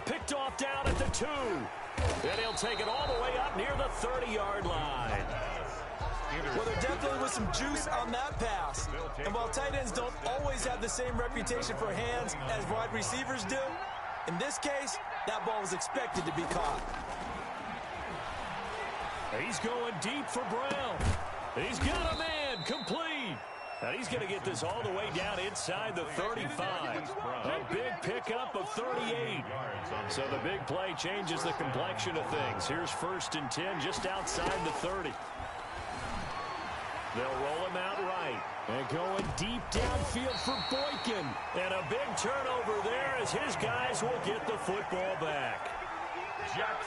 Picked off down at the 2. And he'll take it all the way up near the 30-yard line. Well, there definitely was some juice on that pass. And while tight ends don't always have the same reputation for hands as wide receivers do, in this case, that ball was expected to be caught. He's going deep for Brown. He's got a man, complete. And he's going to get this all the way down inside the 35. A big pickup of 38. So the big play changes the complexion of things. Here's 1st and 10 just outside the 30. They'll roll him out right. And going deep downfield for Boykin. And a big turnover there as his guys will get the football back.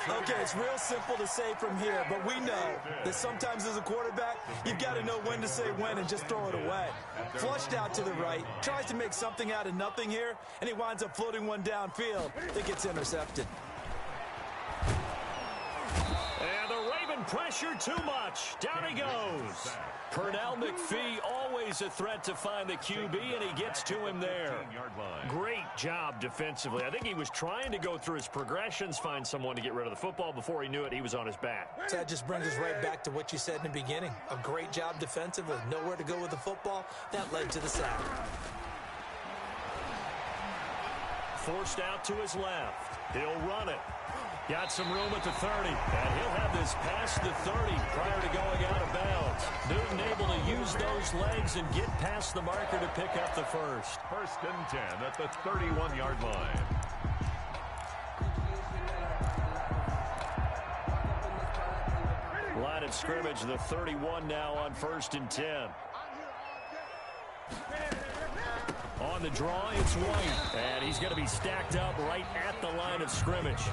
Okay, it's real simple to say from here, but we know that sometimes as a quarterback, you've got to know when to say when and just throw it away. Flushed out to the right, tries to make something out of nothing here, and he winds up floating one downfield that gets intercepted. And the Raven pressure too much. Down he goes. Pernell McPhee, always a threat to find the QB, and he gets to him there. Great job defensively. I think he was trying to go through his progressions, find someone to get rid of the football. Before he knew it, he was on his back. So that just brings us right back to what you said in the beginning. A great job defensively. Nowhere to go with the football. That led to the sack. Forced out to his left. He'll run it. Got some room at the 30, and he'll have this past the 30 prior to going out of bounds. Newton able to use those legs and get past the marker to pick up the 1st. 1st and 10 at the 31-yard line. Line of scrimmage, the 31 now on 1st and 10. On the draw, it's White, and he's going to be stacked up right at the line of scrimmage.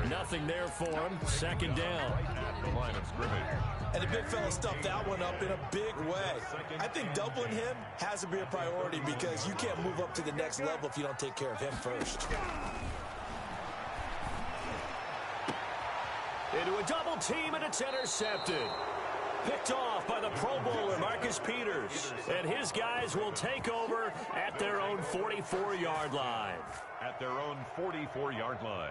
Nothing there for him. 2nd down. At the line of scrimmage. And the big fella stuffed that one up in a big way. I think doubling him has to be a priority because you can't move up to the next level if you don't take care of him first. Into a double team, and it's intercepted. Picked off by the Pro Bowler, Marcus Peters. And his guys will take over at their own 44-yard line. At their own 44-yard line.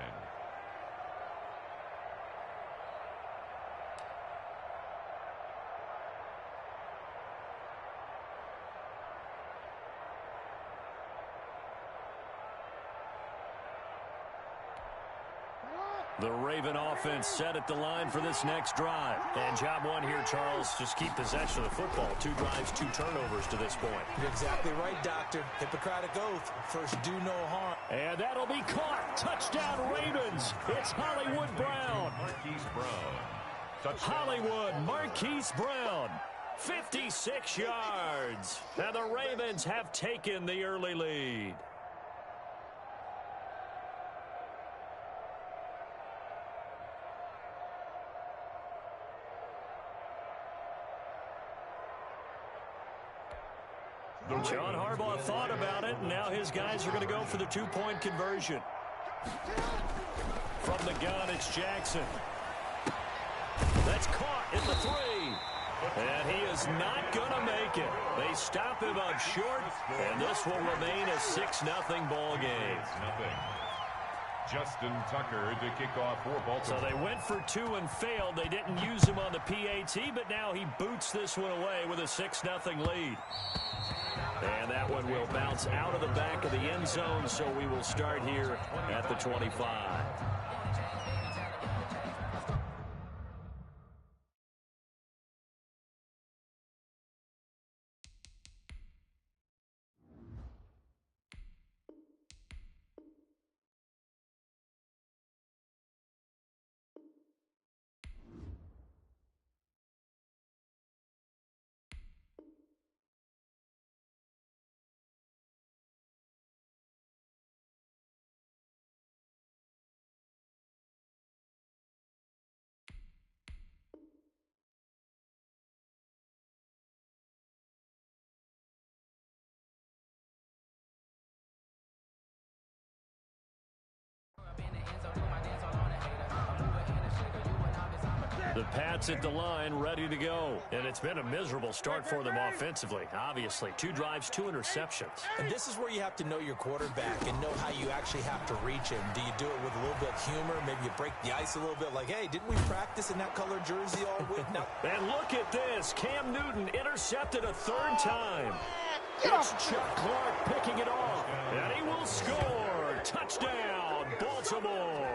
The Raven offense set at the line for this next drive. And job one here, Charles, just keep possession of the football. 2 drives, 2 turnovers to this point. You're exactly right, Doctor. Hippocratic oath. First, do no harm. And that'll be caught. Touchdown, Ravens. It's Hollywood Brown. Marquise Brown. Touchdown. Hollywood Marquise Brown. 56 yards. And the Ravens have taken the early lead. John Harbaugh thought about it, and now his guys are going to go for the 2-point conversion. From the gun, it's Jackson. That's caught at the 3. And he is not going to make it. They stop him up short, and this will remain a 6-0 ball game. 6-0. Justin Tucker to kick off for Baltimore. So they went for 2 and failed. They didn't use him on the PAT, but now he boots this one away with a 6-0 lead. And that one will bounce out of the back of the end zone, so we will start here at the 25. The Pats at the line, ready to go. And it's been a miserable start for them offensively, obviously. 2 drives, 2 interceptions. And this is where you have to know your quarterback and know how you actually have to reach him. Do you do it with a little bit of humor? Maybe you break the ice a little bit like, hey, didn't we practice in that color jersey all week? No. And look at this. Cam Newton intercepted a 3rd time. It's Chuck Clark picking it off. And he will score. Touchdown, Baltimore.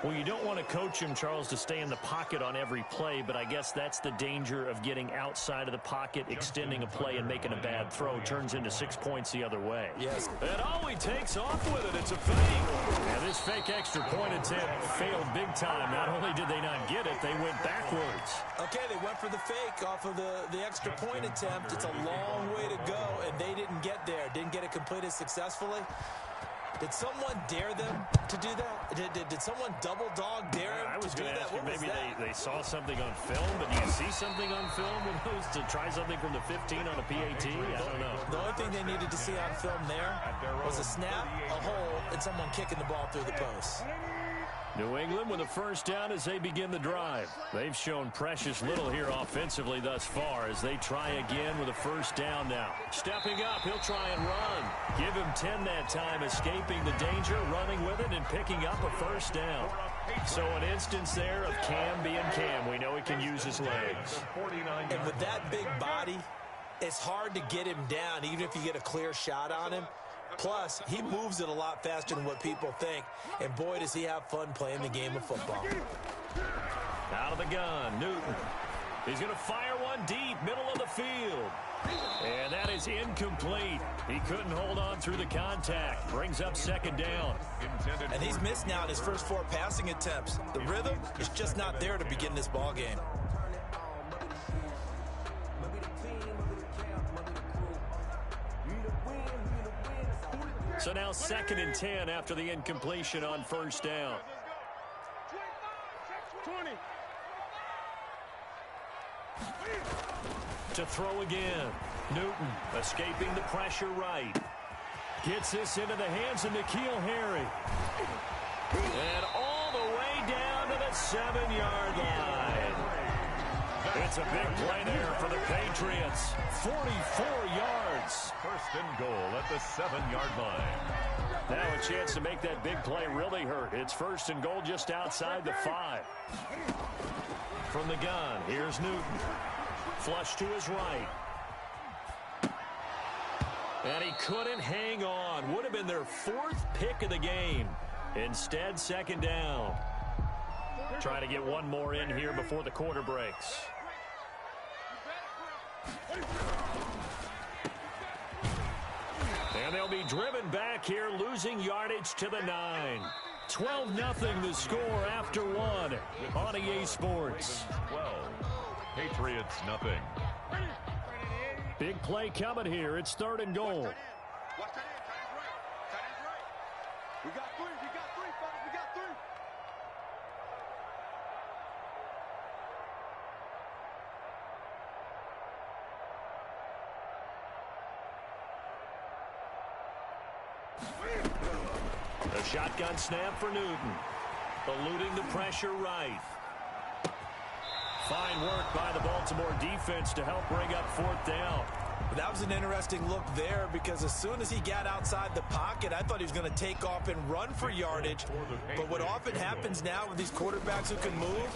Well, you don't want to coach him, Charles, to stay in the pocket on every play, but I guess that's the danger of getting outside of the pocket, extending a play, and making a bad throw. Turns into 6 points the other way. Yes. And oh, he takes off with it. It's a fake. And this fake extra point attempt failed big time. Not only did they not get it, they went backwards. Okay, they went for the fake off of the extra point attempt. It's a long way to go, and they didn't get there. Didn't get it completed successfully. Did someone dare them to do that? Did someone double dog dare them I was to do going to that? ask you, maybe they saw something on film, but do you see something on film when those to try something from the 15 on a PAT? I don't know. The only thing they needed to see on film there was a snap, a hole, and someone kicking the ball through the post. New England with a 1st down as they begin the drive. They've shown precious little here offensively thus far as they try again with a 1st down now. Stepping up, he'll try and run. Give him 10 that time, escaping the danger, running with it, and picking up a 1st down. So an instance there of Cam being Cam. We know he can use his legs. And with that big body, it's hard to get him down, even if you get a clear shot on him. Plus, he moves it a lot faster than what people think. And boy, does he have fun playing the game of football. Out of the gun, Newton. He's going to fire one deep, middle of the field. And that is incomplete. He couldn't hold on through the contact. Brings up 2nd down. And he's missed now in his first 4 passing attempts. The rhythm is just not there to begin this ball game. So now 2nd and 10 after the incompletion on 1st down. 20. To throw again. Newton escaping the pressure right. Gets this into the hands of N'Keal Harry. And all the way down to the 27-yard line. It's a big play there for the Patriots. 44 yards. First and goal at the 7-yard line. Now a chance to make that big play really hurt. It's first and goal just outside the 5. From the gun, here's Newton. Flush to his right. And he couldn't hang on. Would have been their 4th pick of the game. Instead, second down. Trying to get one more in here before the quarter breaks. And they'll be driven back here, losing yardage to the 9. 12-0 the score after 1 on EA Sports. 12. Patriots nothing. Big play coming here. It's third and goal. Watch that in. Tight end's right. We got 3. We got 3, fellas. We got 3. A shotgun snap for Newton. Eluding the pressure right. Fine work by the Baltimore defense to help bring up 4th down. That was an interesting look there because as soon as he got outside the pocket, I thought he was going to take off and run for yardage. But what often happens now with these quarterbacks who can move,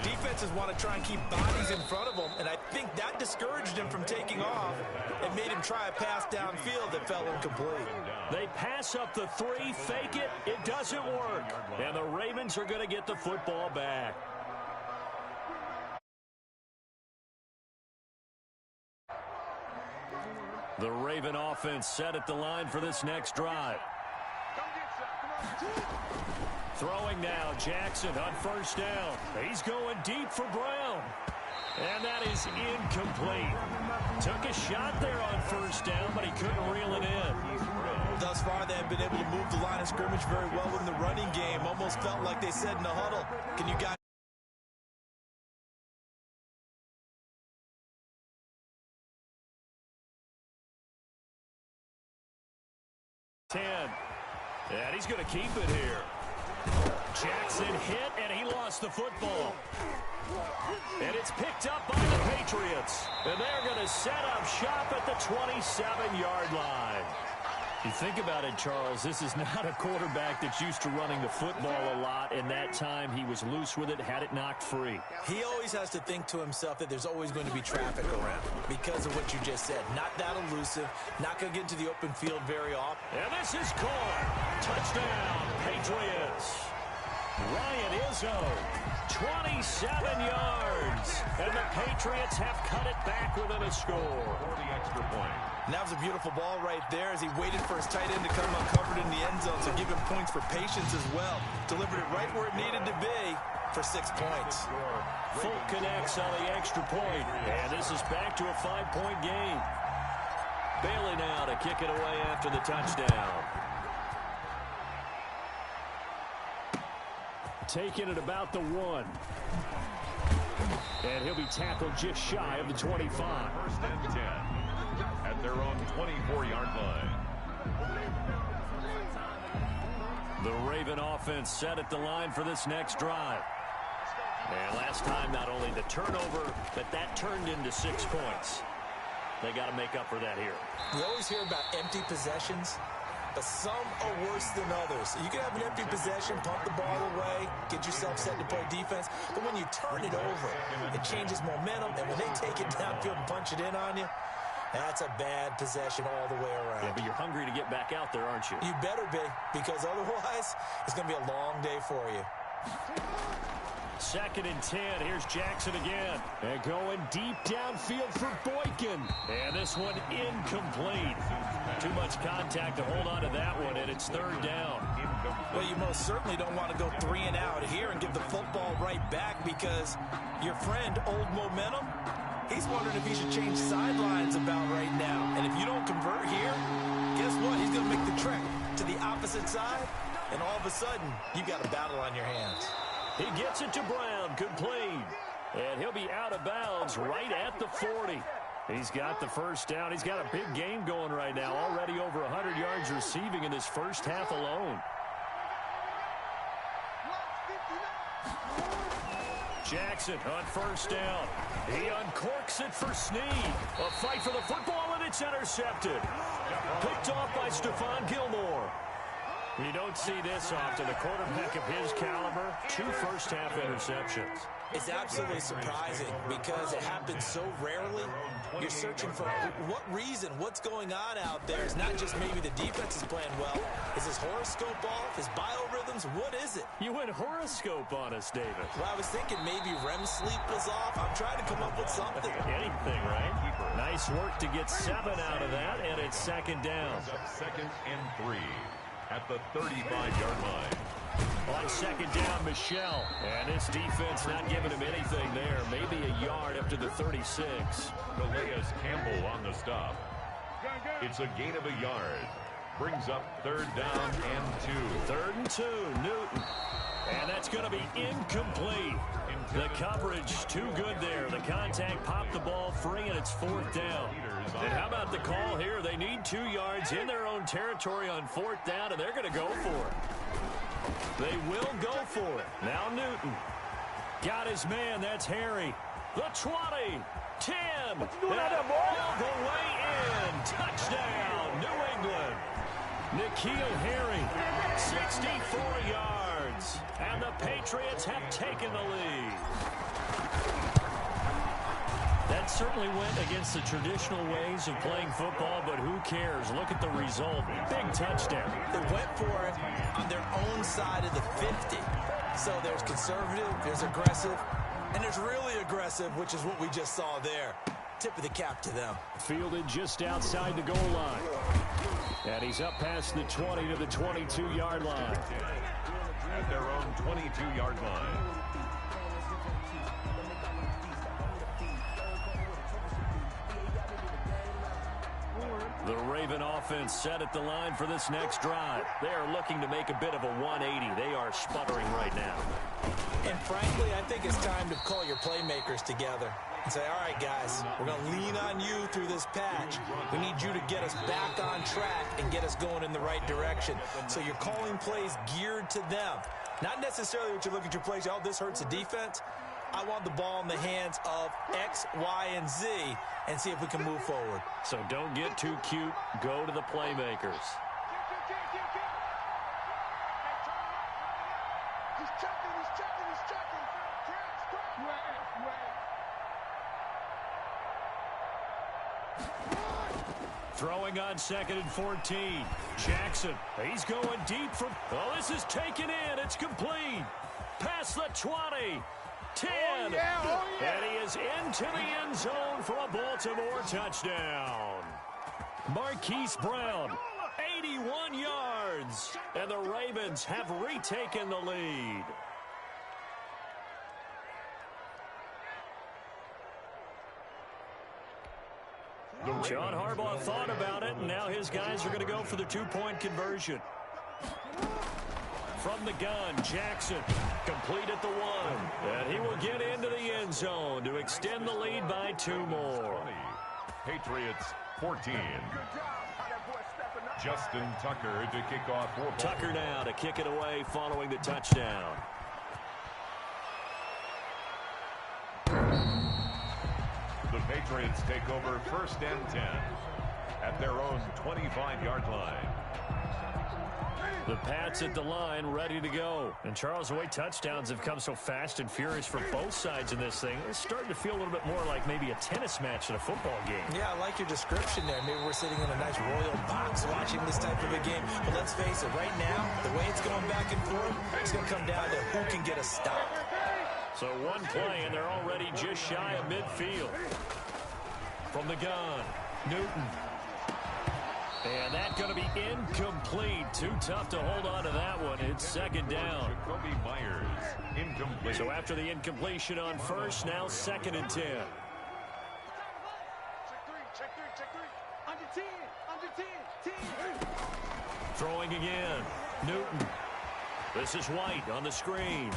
defenses want to try and keep bodies in front of them, and I think that discouraged him from taking off and made him try a pass downfield that fell incomplete. They pass up the 3, fake it, it doesn't work. And the Ravens are going to get the football back. The Raven offense set at the line for this next drive. Throwing now, Jackson on first down. He's going deep for Brown. And that is incomplete. Took a shot there on first down, but he couldn't reel it in. Thus far, they have been able to move the line of scrimmage very well in the running game. Almost felt like they said in the huddle, can you guys... 10. And he's going to keep it here. Jackson hit, and he lost the football. And it's picked up by the Patriots. And they're going to set up shop at the 27-yard line. You think about it, Charles, this is not a quarterback that's used to running the football a lot, and that time he was loose with it, had it knocked free. He always has to think to himself that there's always going to be traffic around because of what you just said. Not that elusive, not going to get into the open field very often. And this is caught. Touchdown, Patriots. Ryan Izzo, 27 yards. And the Patriots have cut it back within a score. For the extra point. And that was a beautiful ball right there as he waited for his tight end to come uncovered in the end zone, so give him points for patience as well. Delivered it right where it needed to be for 6 points. Fulk connects on the extra point, and this is back to a 5-point game. Bailey now to kick it away after the touchdown. Taking it about the 1. And he'll be tackled just shy of the 25. First and 10 at their own 24-yard line. The Raven offense set at the line for this next drive. And last time, not only the turnover, but that turned into 6 points. They got to make up for that here. We always hear about empty possessions, but some are worse than others. You can have an empty possession, pump the ball away, get yourself set to play defense, but when you turn it over, it changes momentum, and when they take it downfield and punch it in on you, that's a bad possession all the way around. Yeah, but you're hungry to get back out there, aren't you? You better be, because otherwise, it's going to be a long day for you. 2nd and 10. Here's Jackson again. And going deep downfield for Boykin. And this one incomplete. Too much contact to hold on to that one, and it's 3rd down. Well, you most certainly don't want to go 3 and out here and give the football right back because your friend, Old Momentum, he's wondering if he should change sidelines about right now. And if you don't convert here, guess what? He's going to make the trek to the opposite side, and all of a sudden, you got a battle on your hands. He gets it to Brown, complete. And he'll be out of bounds right at the 40. He's got the first down. He's got a big game going right now, already over 100 yards receiving in this first half alone. Jackson on first down. He uncorks it for Snead. A fight for the football, and it's intercepted. Picked off by Stephon Gilmore. You don't see this often. A quarterback of his caliber, 2 first-half interceptions. It's absolutely surprising because it happens so rarely. You're searching for what reason, what's going on out there. It's not just maybe the defense is playing well. Is his horoscope off? His biorhythms? What is it? You went horoscope on us, David. Well, I was thinking maybe REM sleep was off. I'm trying to come up with something. Anything, right? Nice work to get 7 out of that, and it's second down. Second and 3 at the 35-yard line. On second down, Michelle. And his defense not giving him anything there. Maybe a yard up to the 36. Calais Campbell on the stop. It's a gain of a yard. Brings up 3rd down and 2. 3rd and 2, Newton. And that's going to be incomplete. The coverage too good there. The contact popped the ball free, and it's 4th down. And how about the call here? They need 2 yards in their own territory on 4th down, and they're going to go for it. They will go for it. Now Newton. Got his man. That's Harry. The 20. 10. And all the way in. Touchdown, New England. N'Keal Harry. 64 yards. And the Patriots have taken the lead. That certainly went against the traditional ways of playing football, but who cares? Look at the result. Big touchdown. They went for it on their own side of the 50. So there's conservative, there's aggressive, and there's really aggressive, which is what we just saw there. Tip of the cap to them. Fielded just outside the goal line. And he's up past the 20 to the 22-yard line. At their own 22-yard line. The Raven offense set at the line for this next drive. They are looking to make a bit of a 180. They are sputtering right now. And frankly, I think it's time to call your playmakers together and say, all right, guys, we're going to lean on you through this patch. We need you to get us back on track and get us going in the right direction. So you're calling plays geared to them. Not necessarily what you look at your plays, oh, this hurts the defense. I want the ball in the hands of X, Y, and Z and see if we can move forward. So don't get too cute. Go to the playmakers. He's checking. Throwing on 2nd and 14. Jackson, he's going deep from... Oh, this is taken in. It's complete. Past the 20. 10. Oh, yeah. And he is into the end zone for a Baltimore touchdown. Marquise Brown, 81 yards. And the Ravens have retaken the lead. John Harbaugh thought about it, and now his guys are going to go for the 2-point conversion. From the gun, Jackson complete at the 1. And he will get into the end zone to extend the lead by 2 more. Patriots 14. Justin Tucker to kick off for Tucker now to kick it away following the touchdown. The Patriots take over 1st and 10 at their own 25-yard line. The Pats at the line, ready to go. And Charles, the way touchdowns have come so fast and furious from both sides in this thing, it's starting to feel a little bit more like maybe a tennis match than a football game. Yeah, I like your description there. Maybe we're sitting in a nice royal box watching this type of a game. But let's face it, right now, the way it's going back and forth, it's going to come down to who can get a stop. So one play, and they're already just shy of midfield. From the gun, Newton. And that's going to be incomplete. Too tough to hold on to that one. It's 2nd down. Jacoby Myers, incomplete. So after the incompletion on 1st, now 2nd and 10. Check three. Under 10. Throwing again, Newton. This is White on the screen.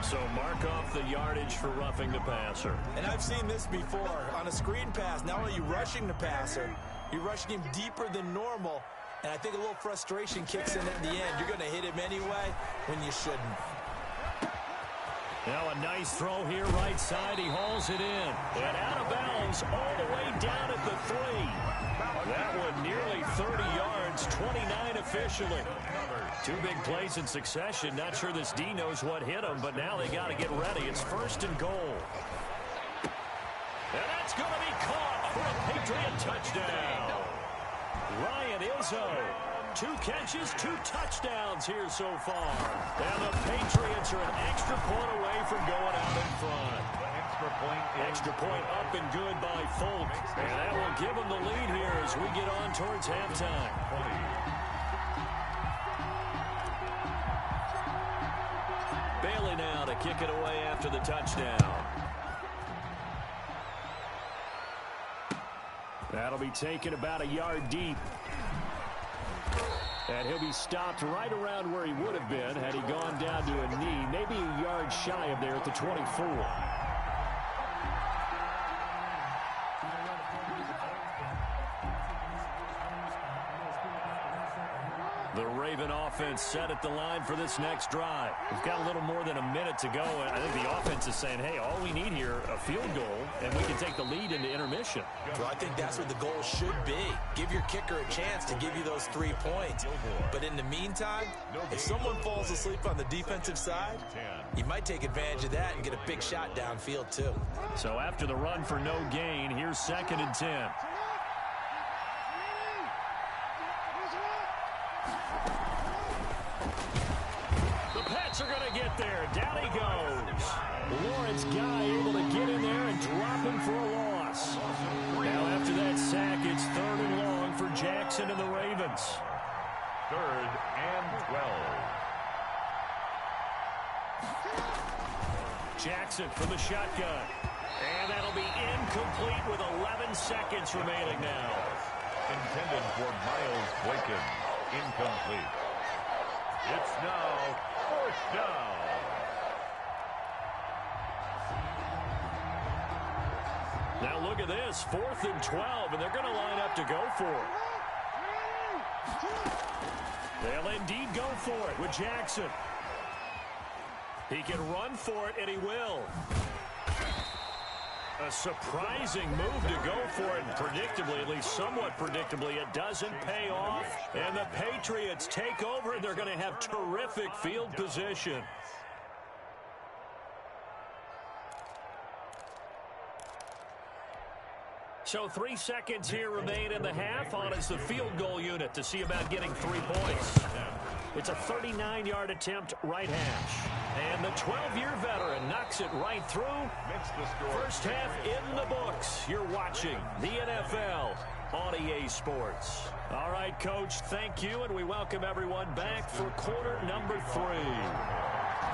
So mark off the yardage for roughing the passer. And I've seen this before. On a screen pass, not only are you rushing the passer, you're rushing him deeper than normal, And I think a little frustration kicks in at the end. You're going to hit him anyway when you shouldn't. Now a nice throw here right side. He hauls it in. And out of bounds all the way down at the 3. That one nearly 30 yards, 29 officially. 2 big plays in succession. Not sure this D knows what hit him, but now they got to get ready. It's 1st and goal. And that's going to be caught for a Patriot touchdown. Ryan Izzo. 2 catches, 2 touchdowns here so far. And the Patriots are an extra point away from going out in front. Extra point up and good by Folk. And that will give them the lead here as we get on towards halftime. Bailey now to kick it away after the touchdown. That'll be taken about a yard deep. And he'll be stopped right around where he would have been had he gone down to a knee, maybe a yard shy of there at the 24. The Raven offense set at the line for this next drive. We've got a little more than a minute to go. And I think the offense is saying, hey, all we need here, a field goal, and we can take the lead into intermission. Well, I think that's what the goal should be. Give your kicker a chance to give you those 3 points. But in the meantime, if someone falls asleep on the defensive side, you might take advantage of that and get a big shot downfield too. So after the run for no gain, here's 2nd and 10. Are going to get there. Down he goes. Lawrence Guy able to get in there and drop him for a loss. Now after that sack, it's 3rd and long for Jackson and the Ravens. 3rd and 12. Jackson from the shotgun. And that'll be incomplete with 11 seconds remaining now. Intended for Miles Boykin. Incomplete. It's now 4th down. Now look at this, 4th and 12, and they're going to line up to go for it. They'll indeed go for it with Jackson. He can run for it, and he will. A surprising move to go for it, and predictably, at least somewhat predictably, it doesn't pay off. And the Patriots take over, and they're going to have terrific field position. So 3 seconds here remain in the half. On is the field goal unit to see about getting 3 points. It's a 39-yard attempt right hash. And the 12-year veteran knocks it right through. First half in the books. You're watching the NFL on EA Sports. All right, Coach, thank you, and we welcome everyone back for quarter number 3.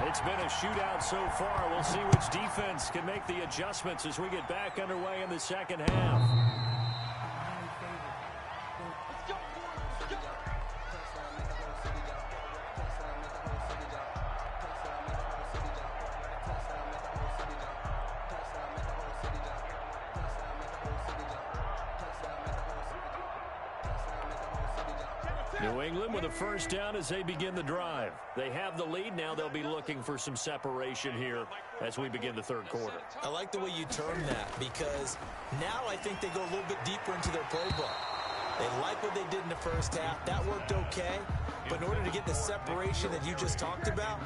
It's been a shootout so far. We'll see which defense can make the adjustments as we get back underway in the second half. New England with a first down as they begin the drive. They have the lead. Now they'll be looking for some separation here as we begin the third quarter. I like the way you term that because now I think they go a little bit deeper into their playbook. They like what they did in the first half. That worked okay. But in order to get the separation that you just talked about,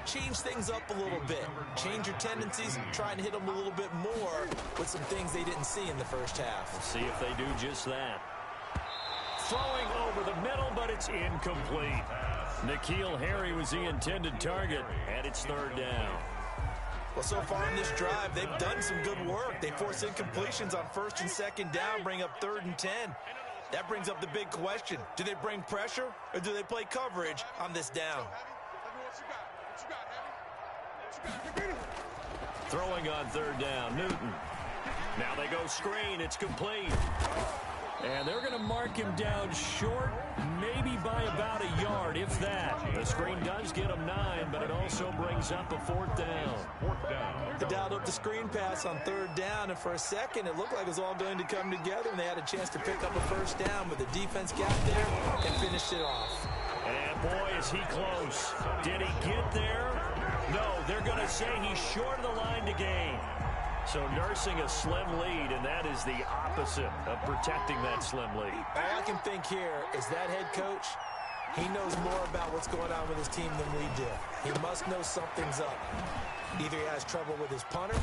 change things up a little bit. Change your tendencies and try and hit them a little bit more with some things they didn't see in the first half. We'll see if they do just that. Throwing over the middle, but it's incomplete. N'Keal Harry was the intended target, and it's third down. Well, so far in this drive, they've done some good work. They force incompletions on first and second down, bring up 3rd and 10. That brings up the big question. Do they bring pressure, or do they play coverage on this down? Throwing on third down, Newton. Now they go screen. It's complete. And they're going to mark him down short, maybe by about a yard, if that. The screen does get him 9, but it also brings up a 4th down. They dialed up the screen pass on 3rd down, and for a second it looked like it was all going to come together, and they had a chance to pick up a 1st down, but the defense got there and finished it off. And boy, is he close. Did he get there? No, they're going to say he's short of the line to gain. So nursing a slim lead, and that is the opposite of protecting that slim lead. All I can think here is that head coach, he knows more about what's going on with his team than we do. He must know something's up. Either he has trouble with his punter,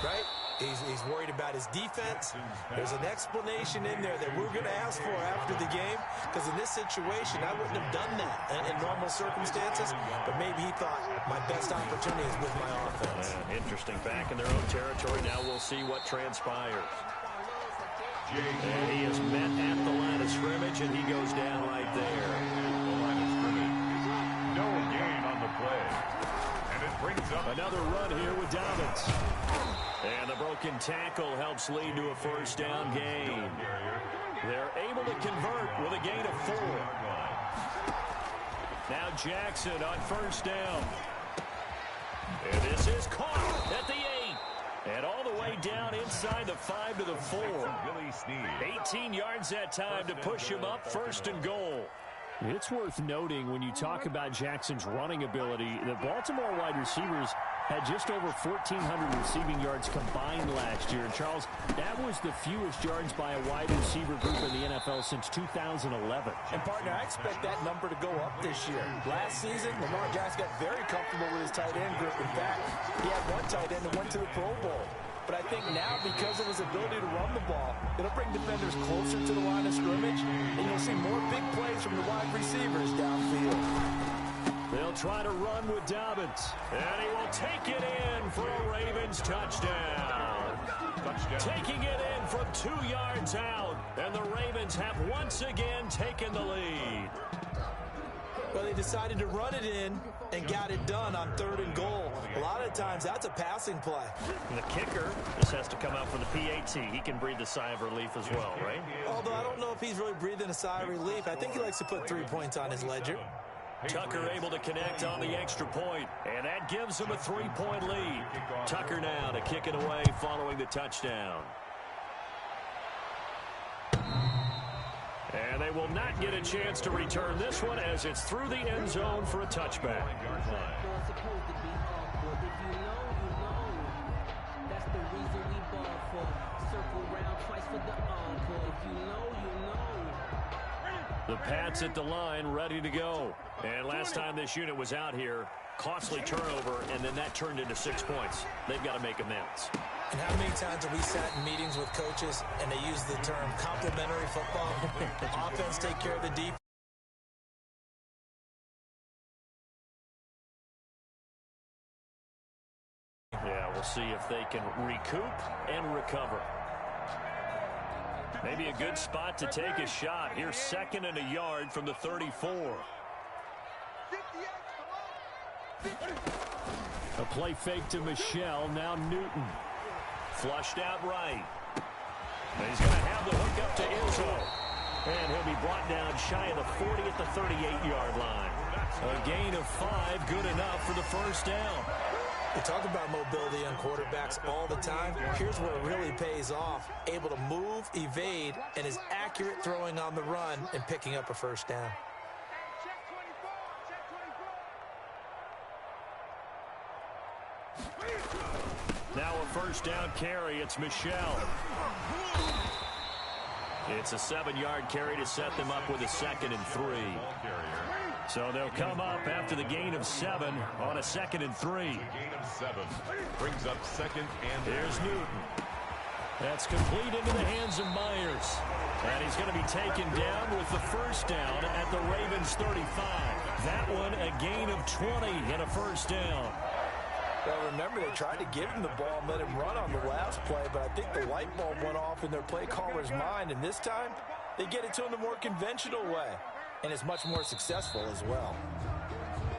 right? He's worried about his defense. There's an explanation in there that we're going to ask for after the game, because in this situation, I wouldn't have done that in normal circumstances, but maybe he thought my best opportunity is with my offense. Interesting. Back in their own territory. Now we'll see what transpires. And he is met at the line of scrimmage, and he goes down right there. The line of scrimmage. No gain on the play. And it brings up another run here with Dobbins. And the broken tackle helps lead to a 1st down gain. They're able to convert with a gain of 4. Now Jackson on 1st down. And this is caught at the 8. And all the way down inside the 5 to the 4. 18 yards that time to push him up 1st and goal. It's worth noting when you talk about Jackson's running ability, the Baltimore wide receivers had just over 1,400 receiving yards combined last year. And Charles, that was the fewest yards by a wide receiver group in the NFL since 2011. And, partner, I expect that number to go up this year. Last season, Lamar Jackson got very comfortable with his tight end group. In fact, he had one tight end that went to the Pro Bowl. But I think now, because of his ability to run the ball, it'll bring defenders closer to the line of scrimmage, and you'll see more big plays from the wide receivers downfield. They'll try to run with Dobbins, and he will take it in for a Ravens touchdown. Taking it in from 2 yards out, and the Ravens have once again taken the lead. Well, they decided to run it in and got it done on 3rd and goal. A lot of times, that's a passing play. And the kicker just has to come out for the PAT. He can breathe a sigh of relief as well, right? Although I don't know if he's really breathing a sigh of relief. I think he likes to put 3 points on his ledger. Tucker able to connect on the extra point, and that gives him a 3-point lead. Tucker now to kick it away following the touchdown. And they will not get a chance to return this one as it's through the end zone for a touchback. The Pats at the line, ready to go. And last time this unit was out here, costly turnover, and then that turned into 6 points. They've got to make amends. And how many times have we sat in meetings with coaches and they use the term complementary football? Offense take care of the defense. Yeah, we'll see if they can recoup and recover. Maybe a good spot to take a shot. Here's 2nd and a yard from the 34. A play fake to Michelle, now Newton. Flushed out right. And he's going to have the hook up to Izzo. And he'll be brought down shy of the 40 at the 38-yard line. A gain of 5, good enough for the 1st down. We talk about mobility on quarterbacks all the time. Here's where it really pays off. Able to move, evade, and is accurate throwing on the run and picking up a 1st down. Now a 1st down carry. It's Michelle. It's a 7-yard carry to set them up with a 2nd and 3. So they'll come up after the gain of 7 on a 2nd and 3. Gain of 7 brings up 2nd and 3. Here's Newton. That's complete into the hands of Myers. And he's going to be taken down with the 1st down at the Ravens 35. That one a gain of 20 and a 1st down. Well, remember, they tried to give him the ball and let him run on the last play, but I think the light bulb went off in their play caller's mind, and this time they get it to him the more conventional way, and it's much more successful as well.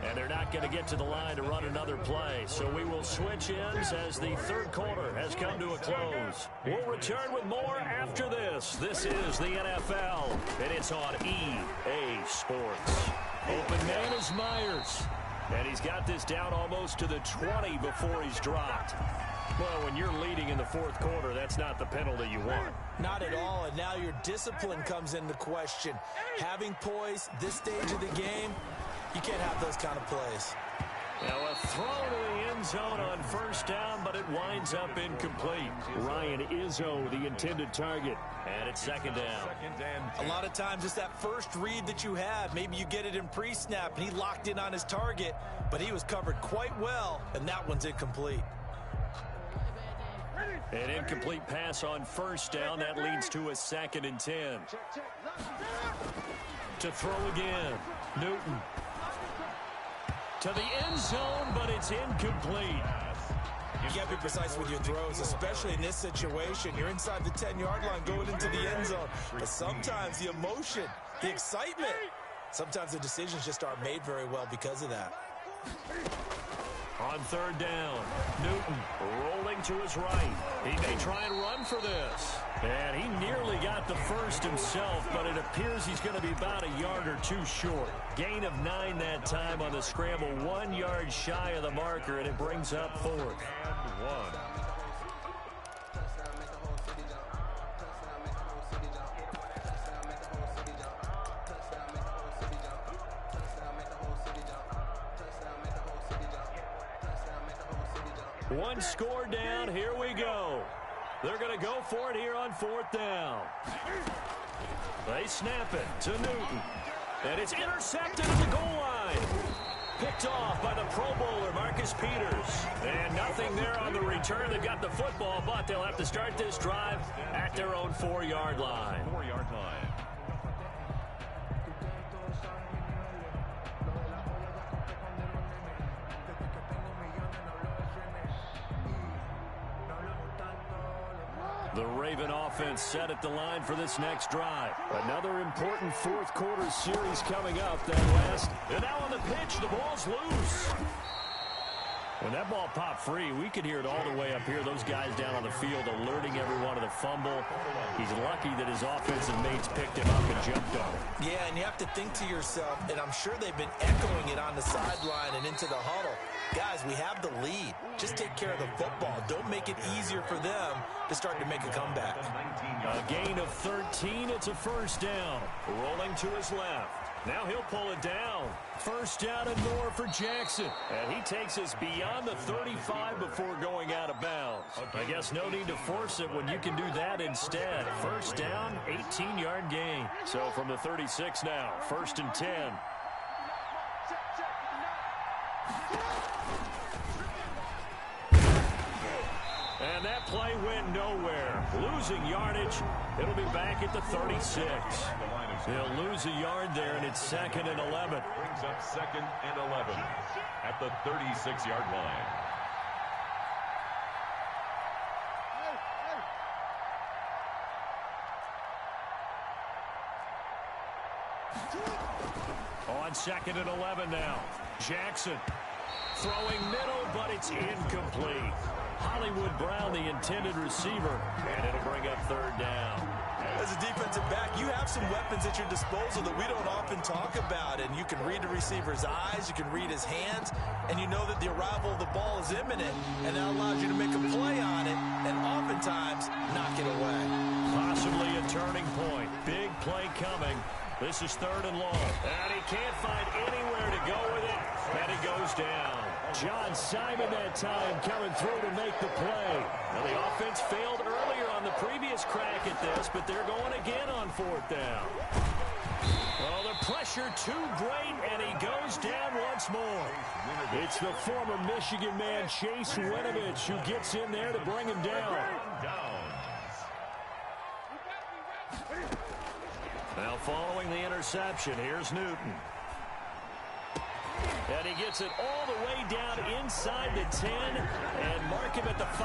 And they're not going to get to the line to run another play. So we will switch ends as the third quarter has come to a close. We'll return with more after this. This is the NFL, and it's on EA Sports. Open man is Myers. And he's got this down almost to the 20 before he's dropped. Well, when you're leading in the fourth quarter, that's not the penalty you want. Not at all, and now your discipline comes into question. Having poise this stage of the game, you can't have those kind of plays. Now a throw to the end zone on first down, but it winds up incomplete. Ryan Izzo, the intended target, and it's second down. A lot of times it's that first read that you have. Maybe you get it in pre-snap, and he locked in on his target, but he was covered quite well, and that one's incomplete. An incomplete pass on first down. That leads to a 2nd and 10. To throw again. Newton. To the end zone, but it's incomplete. You got to be precise with your throws, especially in this situation. You're inside the 10-yard line going into the end zone. But sometimes the emotion, the excitement, sometimes the decisions just aren't made very well because of that. On third down, Newton rolling to his right. He may try and run for this. And he nearly got the first himself, but it appears he's going to be about a yard or two short. Gain of 9 that time on the scramble, 1 yard shy of the marker, and it brings up 4th. And 1. One score down. Here we go. They're going to go for it here on 4th down. They snap it to Newton. And it's intercepted at the goal line. Picked off by the Pro Bowler, Marcus Peters. And nothing there on the return. They've got the football, but they'll have to start this drive at their own 4-yard line. 4-yard line. The Raven offense set at the line for this next drive. Another important fourth quarter series coming up. That last. And now on the pitch, the ball's loose. When that ball popped free, we could hear it all the way up here. Those guys down on the field alerting everyone of the fumble. He's lucky that his offensive mates picked him up and jumped on it. Yeah, and you have to think to yourself, and I'm sure they've been echoing it on the sideline and into the huddle. Guys, we have the lead. Just take care of the football. Don't make it easier for them to start to make a comeback. A gain of 13. It's a first down. Rolling to his left. Now he'll pull it down. First down and more for Jackson. And he takes us beyond the 35 before going out of bounds. I guess no need to force it when you can do that instead. First down, 18-yard gain. So from the 36 now, 1st and 10. And that play went nowhere. Losing yardage. It'll be back at the 36. They'll lose a yard there, and it's 2nd and 11. Brings up 2nd and 11 at the 36-yard line. On 2nd and 11 now. Jackson throwing middle, but it's incomplete. Hollywood Brown, the intended receiver, and it'll bring up 3rd down. As a defensive back, you have some weapons at your disposal that we don't often talk about, and you can read the receiver's eyes, you can read his hands, and you know that the arrival of the ball is imminent, and that allows you to make a play on it, and oftentimes knock it away. Possibly a turning point. Big play coming. This is 3rd and long, and he can't find anywhere to go with it, and he goes down. John Simon that time coming through to make the play. Now the offense failed earlier on the previous crack at this, but they're going again on 4th down. Well, the pressure too great, and he goes down once more. It's the former Michigan man, Chase Winovich, who gets in there to bring him down. Now following the interception, here's Newton. And he gets it all the way down inside the 10 and mark him at the 5.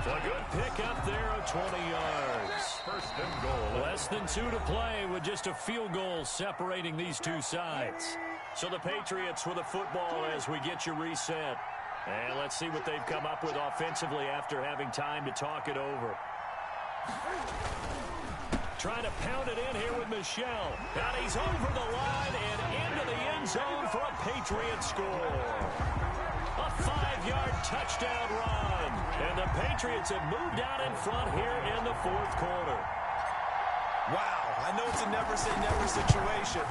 A good pick up there of 20 yards. 1st and goal. Less than 2 to play with just a field goal separating these two sides. So the Patriots with a football as we get you reset. And let's see what they've come up with offensively after having time to talk it over. Trying to pound it in here with Michel. And he's over the line and into the end zone for a Patriot score. A 5-yard touchdown run. And the Patriots have moved out in front here in the fourth quarter. Wow, I know it's a never-say-never situation,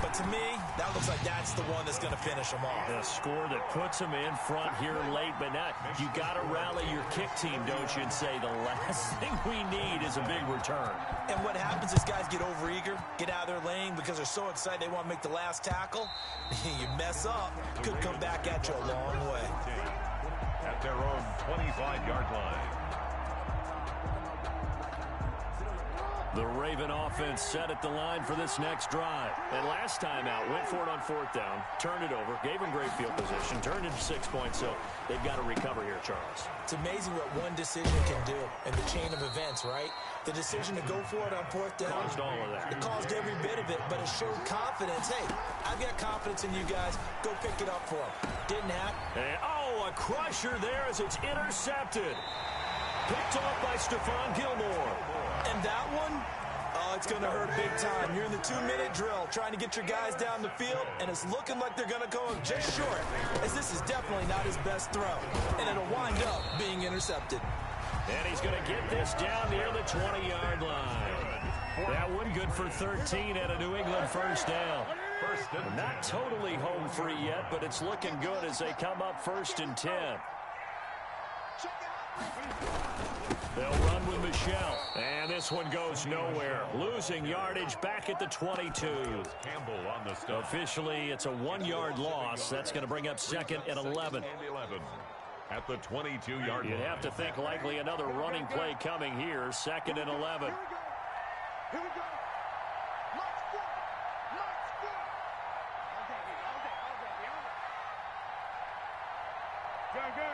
but to me, that looks like that's the one that's going to finish them off. A score that puts them in front here late, but now you got to rally your kick team, don't you, and say the last thing we need is a big return. And what happens is guys get overeager, get out of their lane because they're so excited they want to make the last tackle. You mess up, could come back at you a long way. At their own 25-yard line. The Raven offense set at the line for this next drive. And last time out, went for it on fourth down, turned it over, gave them great field position, turned into 6 points, so they've got to recover here, Charles. It's amazing what one decision can do in the chain of events, right? The decision to go for it on fourth down. Caused all of that. It caused every bit of it, but it showed confidence. Hey, I've got confidence in you guys. Go pick it up for them. Didn't happen. And, a crusher there as it's intercepted. Picked off by Stephon Gilmore. And that one, it's going to hurt big time. You're in the 2-minute drill trying to get your guys down the field, and it's looking like they're going to go just short, as this is definitely not his best throw. And it'll wind up being intercepted. And he's going to get this down near the 20-yard line. That one good for 13 and a New England first down. Not totally home free yet, but it's looking good as they come up 1st and 10. They'll run with Michel. And this one goes nowhere. Losing yardage back at the 22. Campbell on the stop. Officially, it's a 1-yard loss. That's going to bring up 2nd and 11. At the 22-yard line. You'd have to think likely another running play coming here. 2nd and 11. Here we go. Let's go. Let's go. Good.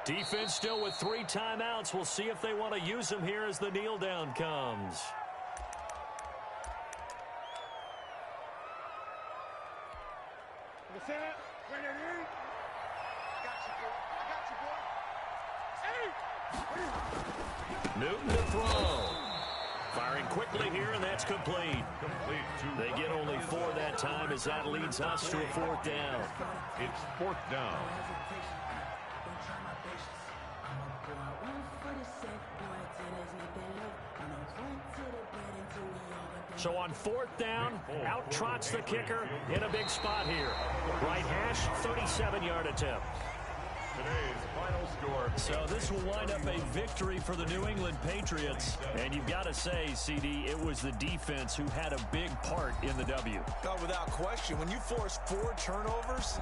Defense still with 3 timeouts. We'll see if they want to use them here as the kneel down comes. Newton to throw. Firing quickly here, and that's complete. They get only 4 that time as that leads us to a 4th down. It's 4th down. So on 4th down, out trots the kicker in a big spot here. Right hash, 37-yard attempt. Today's final score. So this will wind up a victory for the New England Patriots. And you've got to say, CD, it was the defense who had a big part in the W. Oh, without question. When you force 4 turnovers,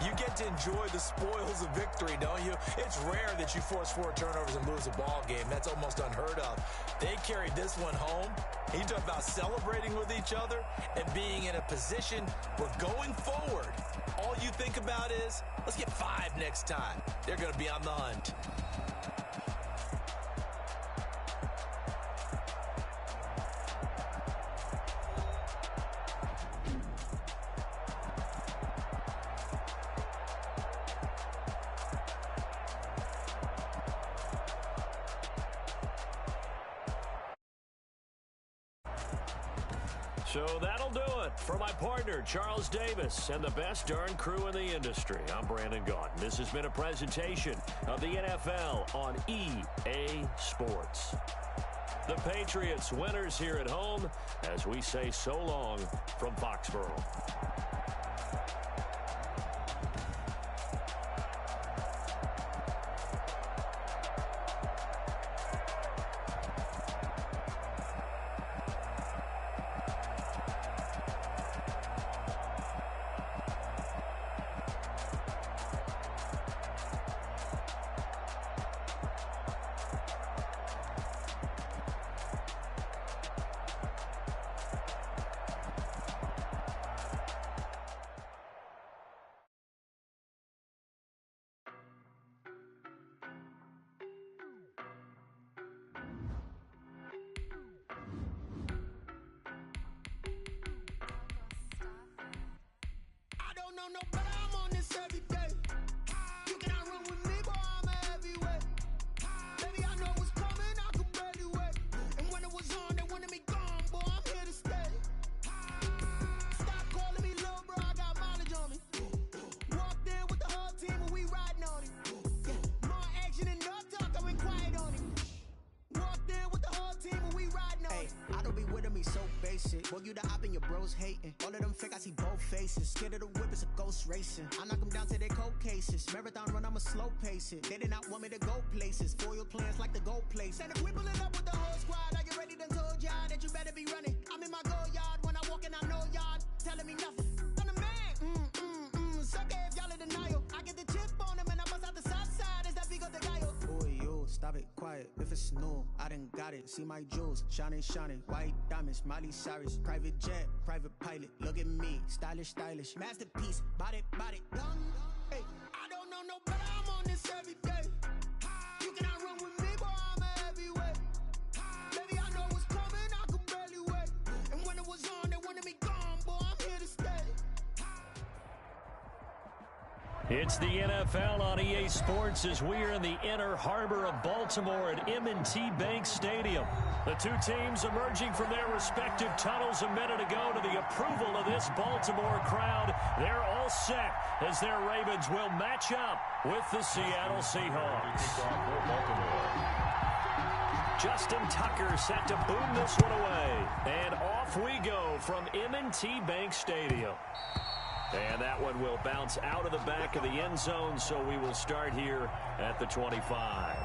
you get to enjoy the spoils of victory, don't you? It's rare that you force 4 turnovers and lose a ball game. That's almost unheard of. They carried this one home. You talk about celebrating with each other and being in a position where going forward, all you think about is, let's get 5 next time. They're going to be on the hunt. So that'll do it for my partner, Charles Davis, and the best darn crew in the industry. I'm Brandon Gaudin. This has been a presentation of the NFL on EA Sports. The Patriots winners here at home as we say so long from Foxborough. op and your bros hating. All of them fake, I see both faces. Scared of the whip, it's a ghost racing. I knock them down to their cold cases. Marathon run, I'ma slow pace it. They did not want me to go places. Foil plans like the gold place. And if we pulling up with the whole squad, I get ready to told y'all that you better be running. I'm in my go yard. When I walk in, I know y'all telling me nothing. I'm the man. Suck it if y'all in denial. I get the chip on them and I bust out the south side. Is that big of the guy? Boy, yo, stop it, quiet. If it's new, I done got it. See my jewels, shining, white diamonds, Miley Cyrus, private jet, private pilot. Look at me, stylish, masterpiece, body, young. Hey, I don't know no better. I'm on this every day. You cannot run with me, boy. I'm a heavyweight. Baby, I know what's coming. I could barely wait. And when it was on, they wanted me gone, boy. I'm here to stay. It's the NFL on EA Sports as we are in the inner harbor of Baltimore at M&T Bank Stadium. The two teams emerging from their respective tunnels a minute ago to the approval of this Baltimore crowd. They're all set as their Ravens will match up with the Seattle Seahawks. Justin Tucker set to boom this one away. And off we go from M&T Bank Stadium. And that one will bounce out of the back of the end zone, so we will start here at the 25.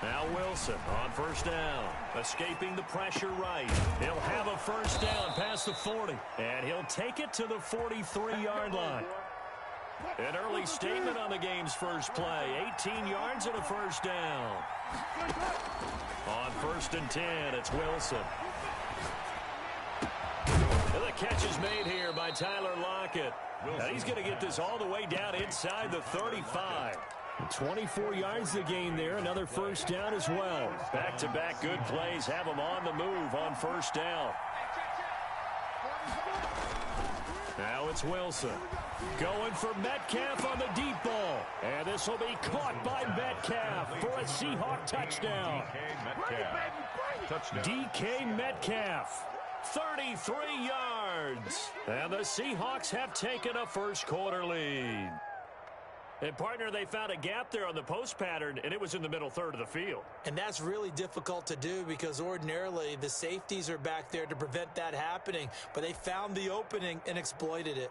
Now Wilson on first down, escaping the pressure right. He'll have a first down past the 40, and he'll take it to the 43-yard line. An early statement on the game's first play. 18 yards and a first down. On 1st and 10, it's Wilson. And the catch is made here by Tyler Lockett. And he's going to get this all the way down inside the 35. 24 yards the gain there. Another first down as well. Back-to-back good plays have him on the move on first down. Now it's Wilson. Going for Metcalf on the deep ball. And this will be caught by Metcalf for a Seahawk touchdown. DK Metcalf, 33 yards. And the Seahawks have taken a first quarter lead. And, partner, they found a gap there on the post pattern, and it was in the middle third of the field. And that's really difficult to do because ordinarily the safeties are back there to prevent that happening. But they found the opening and exploited it.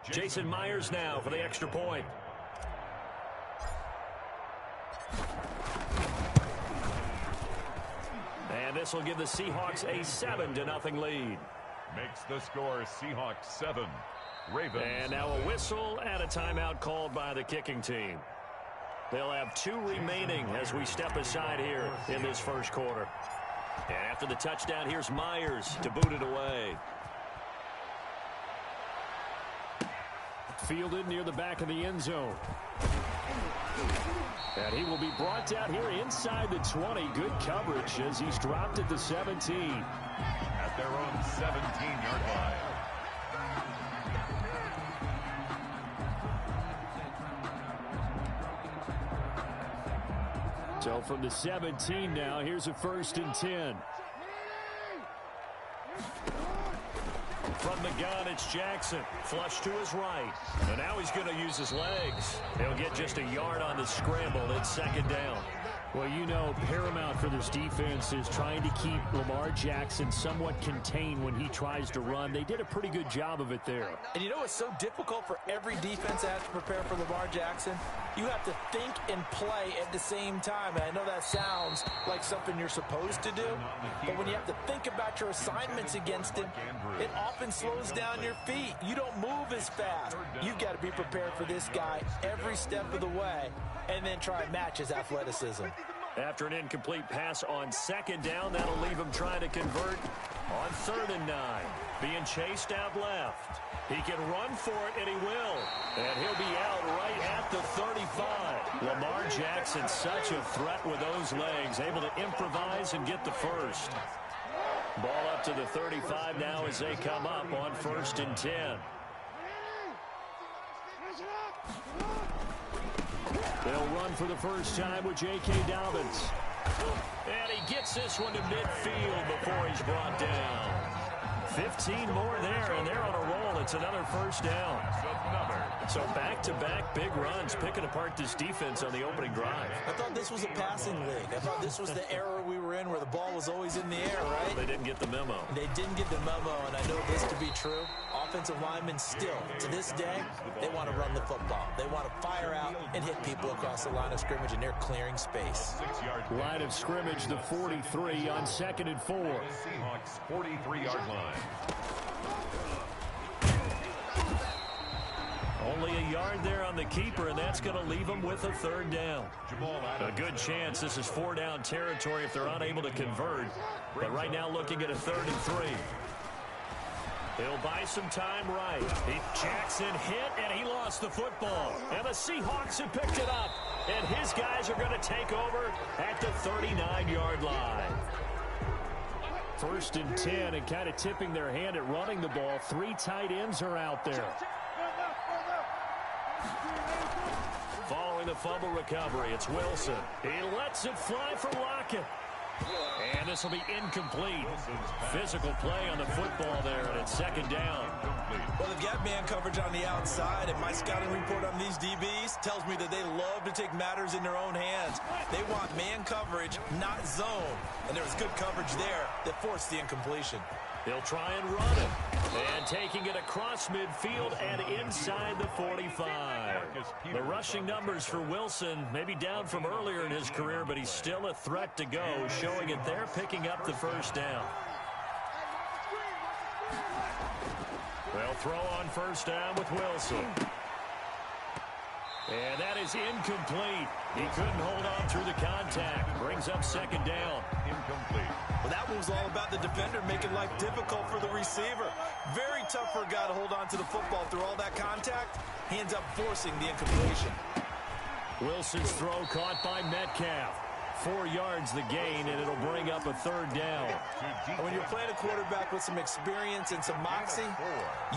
Jason Myers now for the extra point. And this will give the Seahawks a 7-0 lead. Makes the score Seahawks 7. Ravens. And now a whistle and a timeout called by the kicking team. They'll have 2 remaining as we step aside here in this first quarter. And after the touchdown, here's Myers to boot it away. Fielded near the back of the end zone. And he will be brought down here inside the 20. Good coverage as he's dropped at the 17. At their own 17-yard line. So from the 17 now, here's a 1st and 10. From the gun, it's Jackson. Flush to his right. And now he's going to use his legs. He'll get just a yard on the scramble. It's 2nd down. Well, you know, paramount for this defense is trying to keep Lamar Jackson somewhat contained when he tries to run. They did a pretty good job of it there. And you know it's so difficult for every defense that has to prepare for Lamar Jackson? You have to think and play at the same time. And I know that sounds like something you're supposed to do, but when you have to think about your assignments against him, it often slows down your feet. You don't move as fast. You've got to be prepared for this guy every step of the way and then try and match his athleticism. After an incomplete pass on 2nd down, that'll leave him trying to convert on 3rd and 9. Being chased out left. He can run for it, and he will. And he'll be out right at the 35. Lamar Jackson, such a threat with those legs, able to improvise and get the first. Ball up to the 35 now as they come up on 1st and 10. They'll run for the first time with J.K. Dobbins. And he gets this one to midfield before he's brought down. 15 more there, and they're on a roll. It's another first down. So back-to-back big runs, picking apart this defense on the opening drive. I thought this was a passing league. I thought this was the era we were in where the ball was always in the air, right? They didn't get the memo. They didn't get the memo, and I know this to be true. Offensive linemen still, to this day, they want to run the football. They want to fire out and hit people across the line of scrimmage, and they're clearing space. Line of scrimmage, the 43 on 2nd and 4. Seahawks 43-yard line. Only a yard there on the keeper, and that's going to leave them with a third down. A good chance this is 4-down territory if they're unable to convert. But right now looking at a 3rd and 3. He'll buy some time right. Jackson hit, and he lost the football. And the Seahawks have picked it up. And his guys are going to take over at the 39-yard line. 1st and 10, and kind of tipping their hand at running the ball. 3 tight ends are out there. Following the fumble recovery, it's Wilson. He lets it fly for Lockett. And this will be incomplete. Physical play on the football there, and it's 2nd down. Well, they've got man coverage on the outside, and my scouting report on these DBs tells me that they love to take matters in their own hands. They want man coverage, not zone. And there was good coverage there that forced the incompletion. He'll try and run it. And taking it across midfield and inside the 45. The rushing numbers for Wilson may be down from earlier in his career, but he's still a threat to go, showing it there, picking up the first down. They'll throw on first down with Wilson. And that is incomplete. He couldn't hold on through the contact. Brings up 2nd down. Incomplete. Well, that one was all about the defender making life difficult for the receiver. Very tough for a guy to hold on to the football through all that contact. He ends up forcing the incompletion. Wilson's throw caught by Metcalf. 4 yards the gain, and it'll bring up a 3rd down. And when you're playing a quarterback with some experience and some moxie,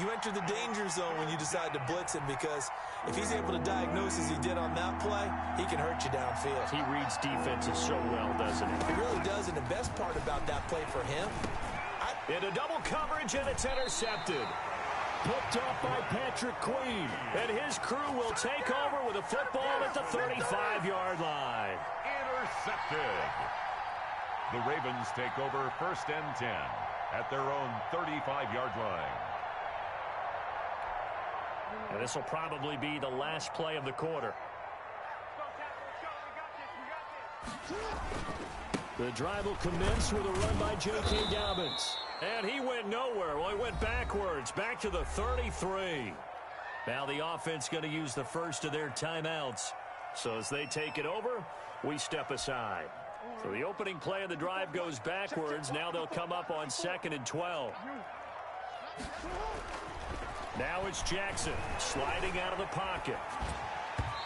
you enter the danger zone when you decide to blitz him, because if he's able to diagnose as he did on that play, he can hurt you downfield. He reads defenses so well, doesn't he? He really does, and the best part about that play for him... Into double coverage, and it's intercepted. Picked up by Patrick Queen, and his crew will take over with a football at the 35-yard line. Intercepted. The Ravens take over 1st and 10 at their own 35-yard line. And this will probably be the last play of the quarter. The drive will commence with a run by J.K. Dobbins. And he went nowhere. Well, he went backwards, back to the 33. Now the offense going to use the first of their timeouts. So as they take it over, we step aside. So the opening play of the drive goes backwards. Now they'll come up on 2nd and 12. Now it's Jackson sliding out of the pocket.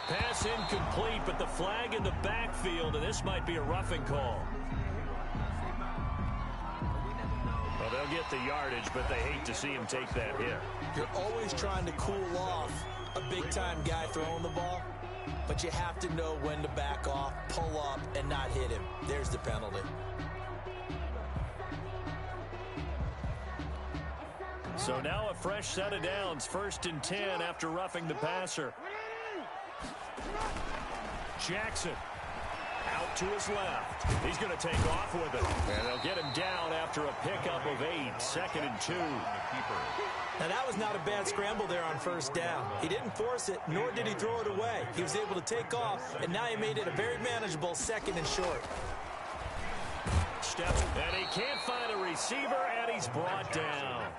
Pass incomplete, but the flag in the backfield, and this might be a roughing call. Well, they'll get the yardage, but they hate to see him take that hit. You're always trying to cool off a big-time guy throwing the ball, but you have to know when to back off, pull up, and not hit him. There's the penalty. So now a fresh set of downs, 1st and 10 after roughing the passer. Jackson out to his left. He's going to take off with it. And they'll get him down after a pickup of 8, 2nd and 2. Now, that was not a bad scramble there on 1st down. He didn't force it, nor did he throw it away. He was able to take off, and now he made it a very manageable 2nd and short. Steps, and he can't find a receiver, and he's brought down.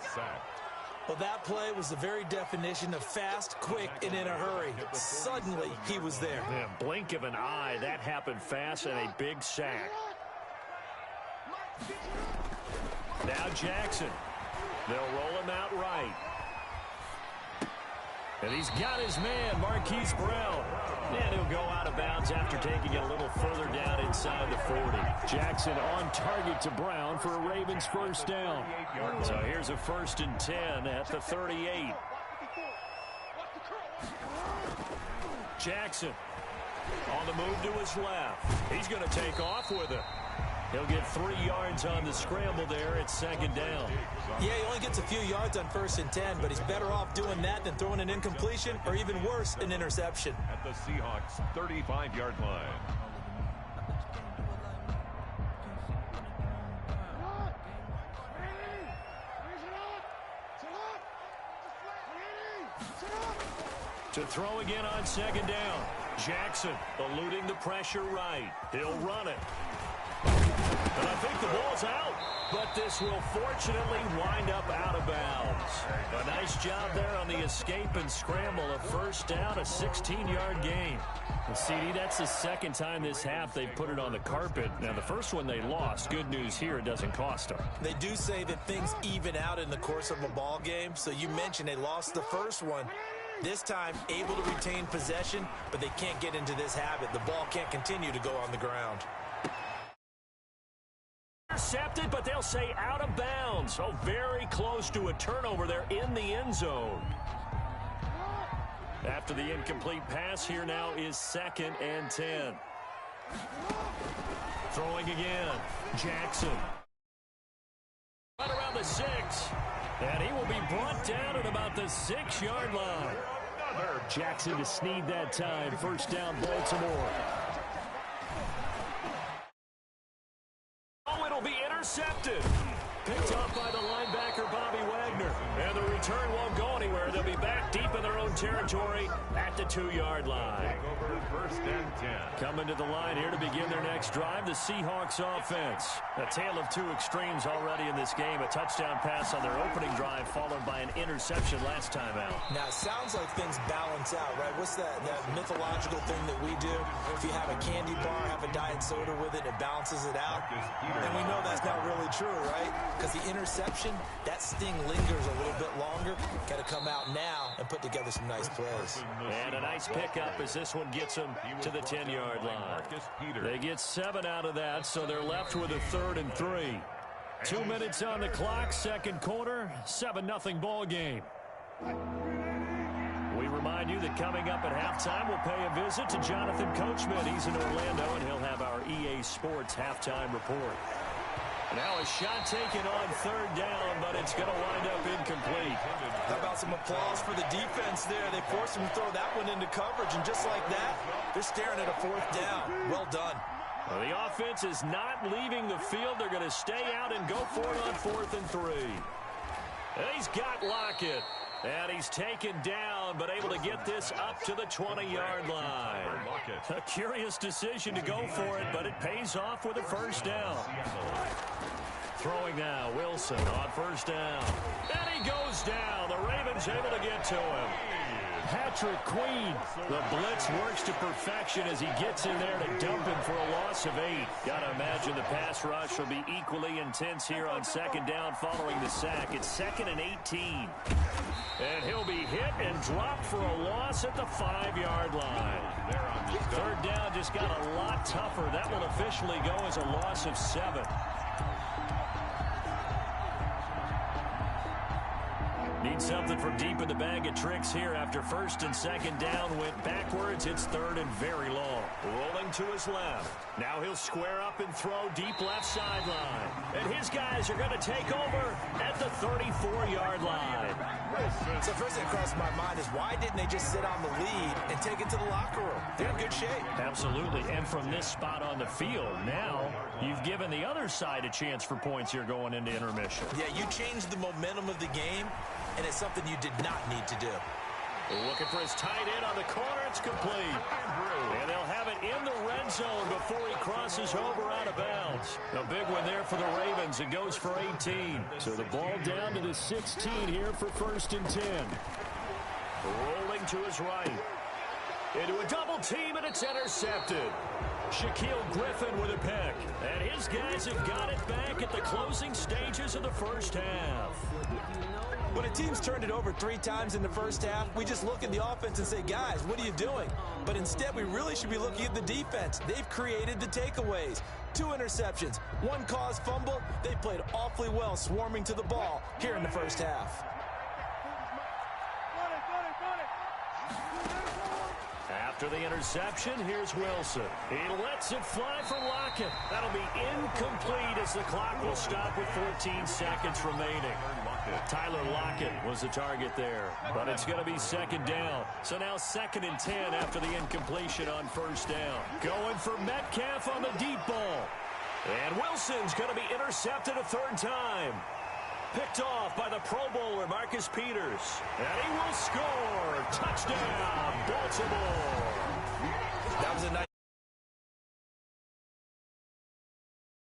Well, that play was the very definition of fast, quick, and in a hurry. Suddenly, he was there. Yeah, blink of an eye, that happened fast, and a big sack. Now Jackson. They'll roll him out right. And he's got his man, Marquise Brown. And he'll go out of bounds after taking it a little further down inside the 40. Jackson on target to Brown for a Ravens 1st down. So here's a 1st and 10 at the 38. Jackson on the move to his left. He's going to take off with it. He'll get 3 yards on the scramble there at second down. Yeah, he only gets a few yards on 1st and 10, but he's better off doing that than throwing an incompletion or even worse, an interception. At the Seahawks' 35-yard line. To throw again on second down. Jackson eluding the pressure right. He'll run it. And I think the ball's out, but this will fortunately wind up out of bounds. A nice job there on the escape and scramble. A first down, a 16-yard gain. Well, CD, that's the second time this half they've put it on the carpet. Now, the first one they lost. Good news here, it doesn't cost them. They do say that things even out in the course of a ball game. So you mentioned they lost the first one. This time, able to retain possession, but they can't get into this habit. The ball can't continue to go on the ground. Intercepted, but they'll say out of bounds. Oh, very close to a turnover there in the end zone. After the incomplete pass, here now is 2nd and 10. Throwing again. Jackson. Right around the 6. And he will be brought down at about the 6-yard line. Jackson to sneed that time. First down, Baltimore. Oh, it'll be intercepted. Picked off by the linebacker, Bobby Wagner. And the return won't go anywhere. They'll be back deep in their own territory at the 2-yard line. First and 10. Coming to the line here to begin their next drive, the Seahawks offense. A tale of 2 extremes already in this game. A touchdown pass on their opening drive, followed by an interception last time out. Now, it sounds like things balance out, right? What's that mythological thing that we do? If you have a candy bar, have a diet soda with it, it balances it out. And we know that's not really true, right? Because the interception, that sting lingers a little bit longer. Got to come out now and put together some nice plays. And a nice pickup as this one gets them to the 10-yard line. They get 7 out of that, so they're left with a 3rd and 3. 2 minutes on the clock, second quarter, 7-0 ball game. We remind you that coming up at halftime, we'll pay a visit to Jonathan Coachman. He's in Orlando, and he'll have our EA Sports halftime report. Now a shot taken on 3rd down, but it's going to wind up incomplete. How about some applause for the defense there? They forced him to throw that one into coverage, and just like that, they're staring at a 4th down. Well done. Well, the offense is not leaving the field. They're going to stay out and go for it on 4th and 3. And he's got Lockett. And he's taken down, but able to get this up to the 20-yard line. A curious decision to go for it, but it pays off with a first down. Throwing now, Wilson on first down. And he goes down. The Ravens able to get to him. Patrick Queen. The blitz works to perfection as he gets in there to dump him for a loss of 8. Got to imagine the pass rush will be equally intense here on 2nd down following the sack. It's 2nd and 18. And he'll be hit and dropped for a loss at the 5-yard line. 3rd down just got a lot tougher. That will officially go as a loss of 7. Need something from deep in the bag of tricks here after 1st and 2nd down went backwards. It's 3rd and very long. Rolling to his left. Now he'll square up and throw deep left sideline. And his guys are going to take over at the 34-yard line. So first thing that crossed my mind is why didn't they just sit on the lead and take it to the locker room? They're in good shape. Absolutely. And from this spot on the field, now you've given the other side a chance for points here going into intermission. Yeah, you changed the momentum of the game, and it's something you did not need to do. Looking for his tight end on the corner. It's complete. And they'll have it in the red zone before he crosses over out of bounds. A big one there for the Ravens. It goes for 18. So the ball down to the 16 here for 1st and 10. Rolling to his right. Into a double team, and it's intercepted. Shaquille Griffin with a pick. And his guys have got it back at the closing stages of the first half. When a team's turned it over 3 times in the first half, we just look at the offense and say, guys, what are you doing? But instead, we really should be looking at the defense. They've created the takeaways. 2 interceptions, 1 caused fumble. They played awfully well swarming to the ball here in the first half. After the interception, here's Wilson. He lets it fly for Lockett. That'll be incomplete as the clock will stop with 14 seconds remaining. Tyler Lockett was the target there, but it's going to be second down. So now 2nd and 10 after the incompletion on first down. Going for Metcalf on the deep ball. And Wilson's going to be intercepted a 3rd time. Picked off by the Pro Bowler, Marcus Peters. And he will score. Touchdown, Baltimore.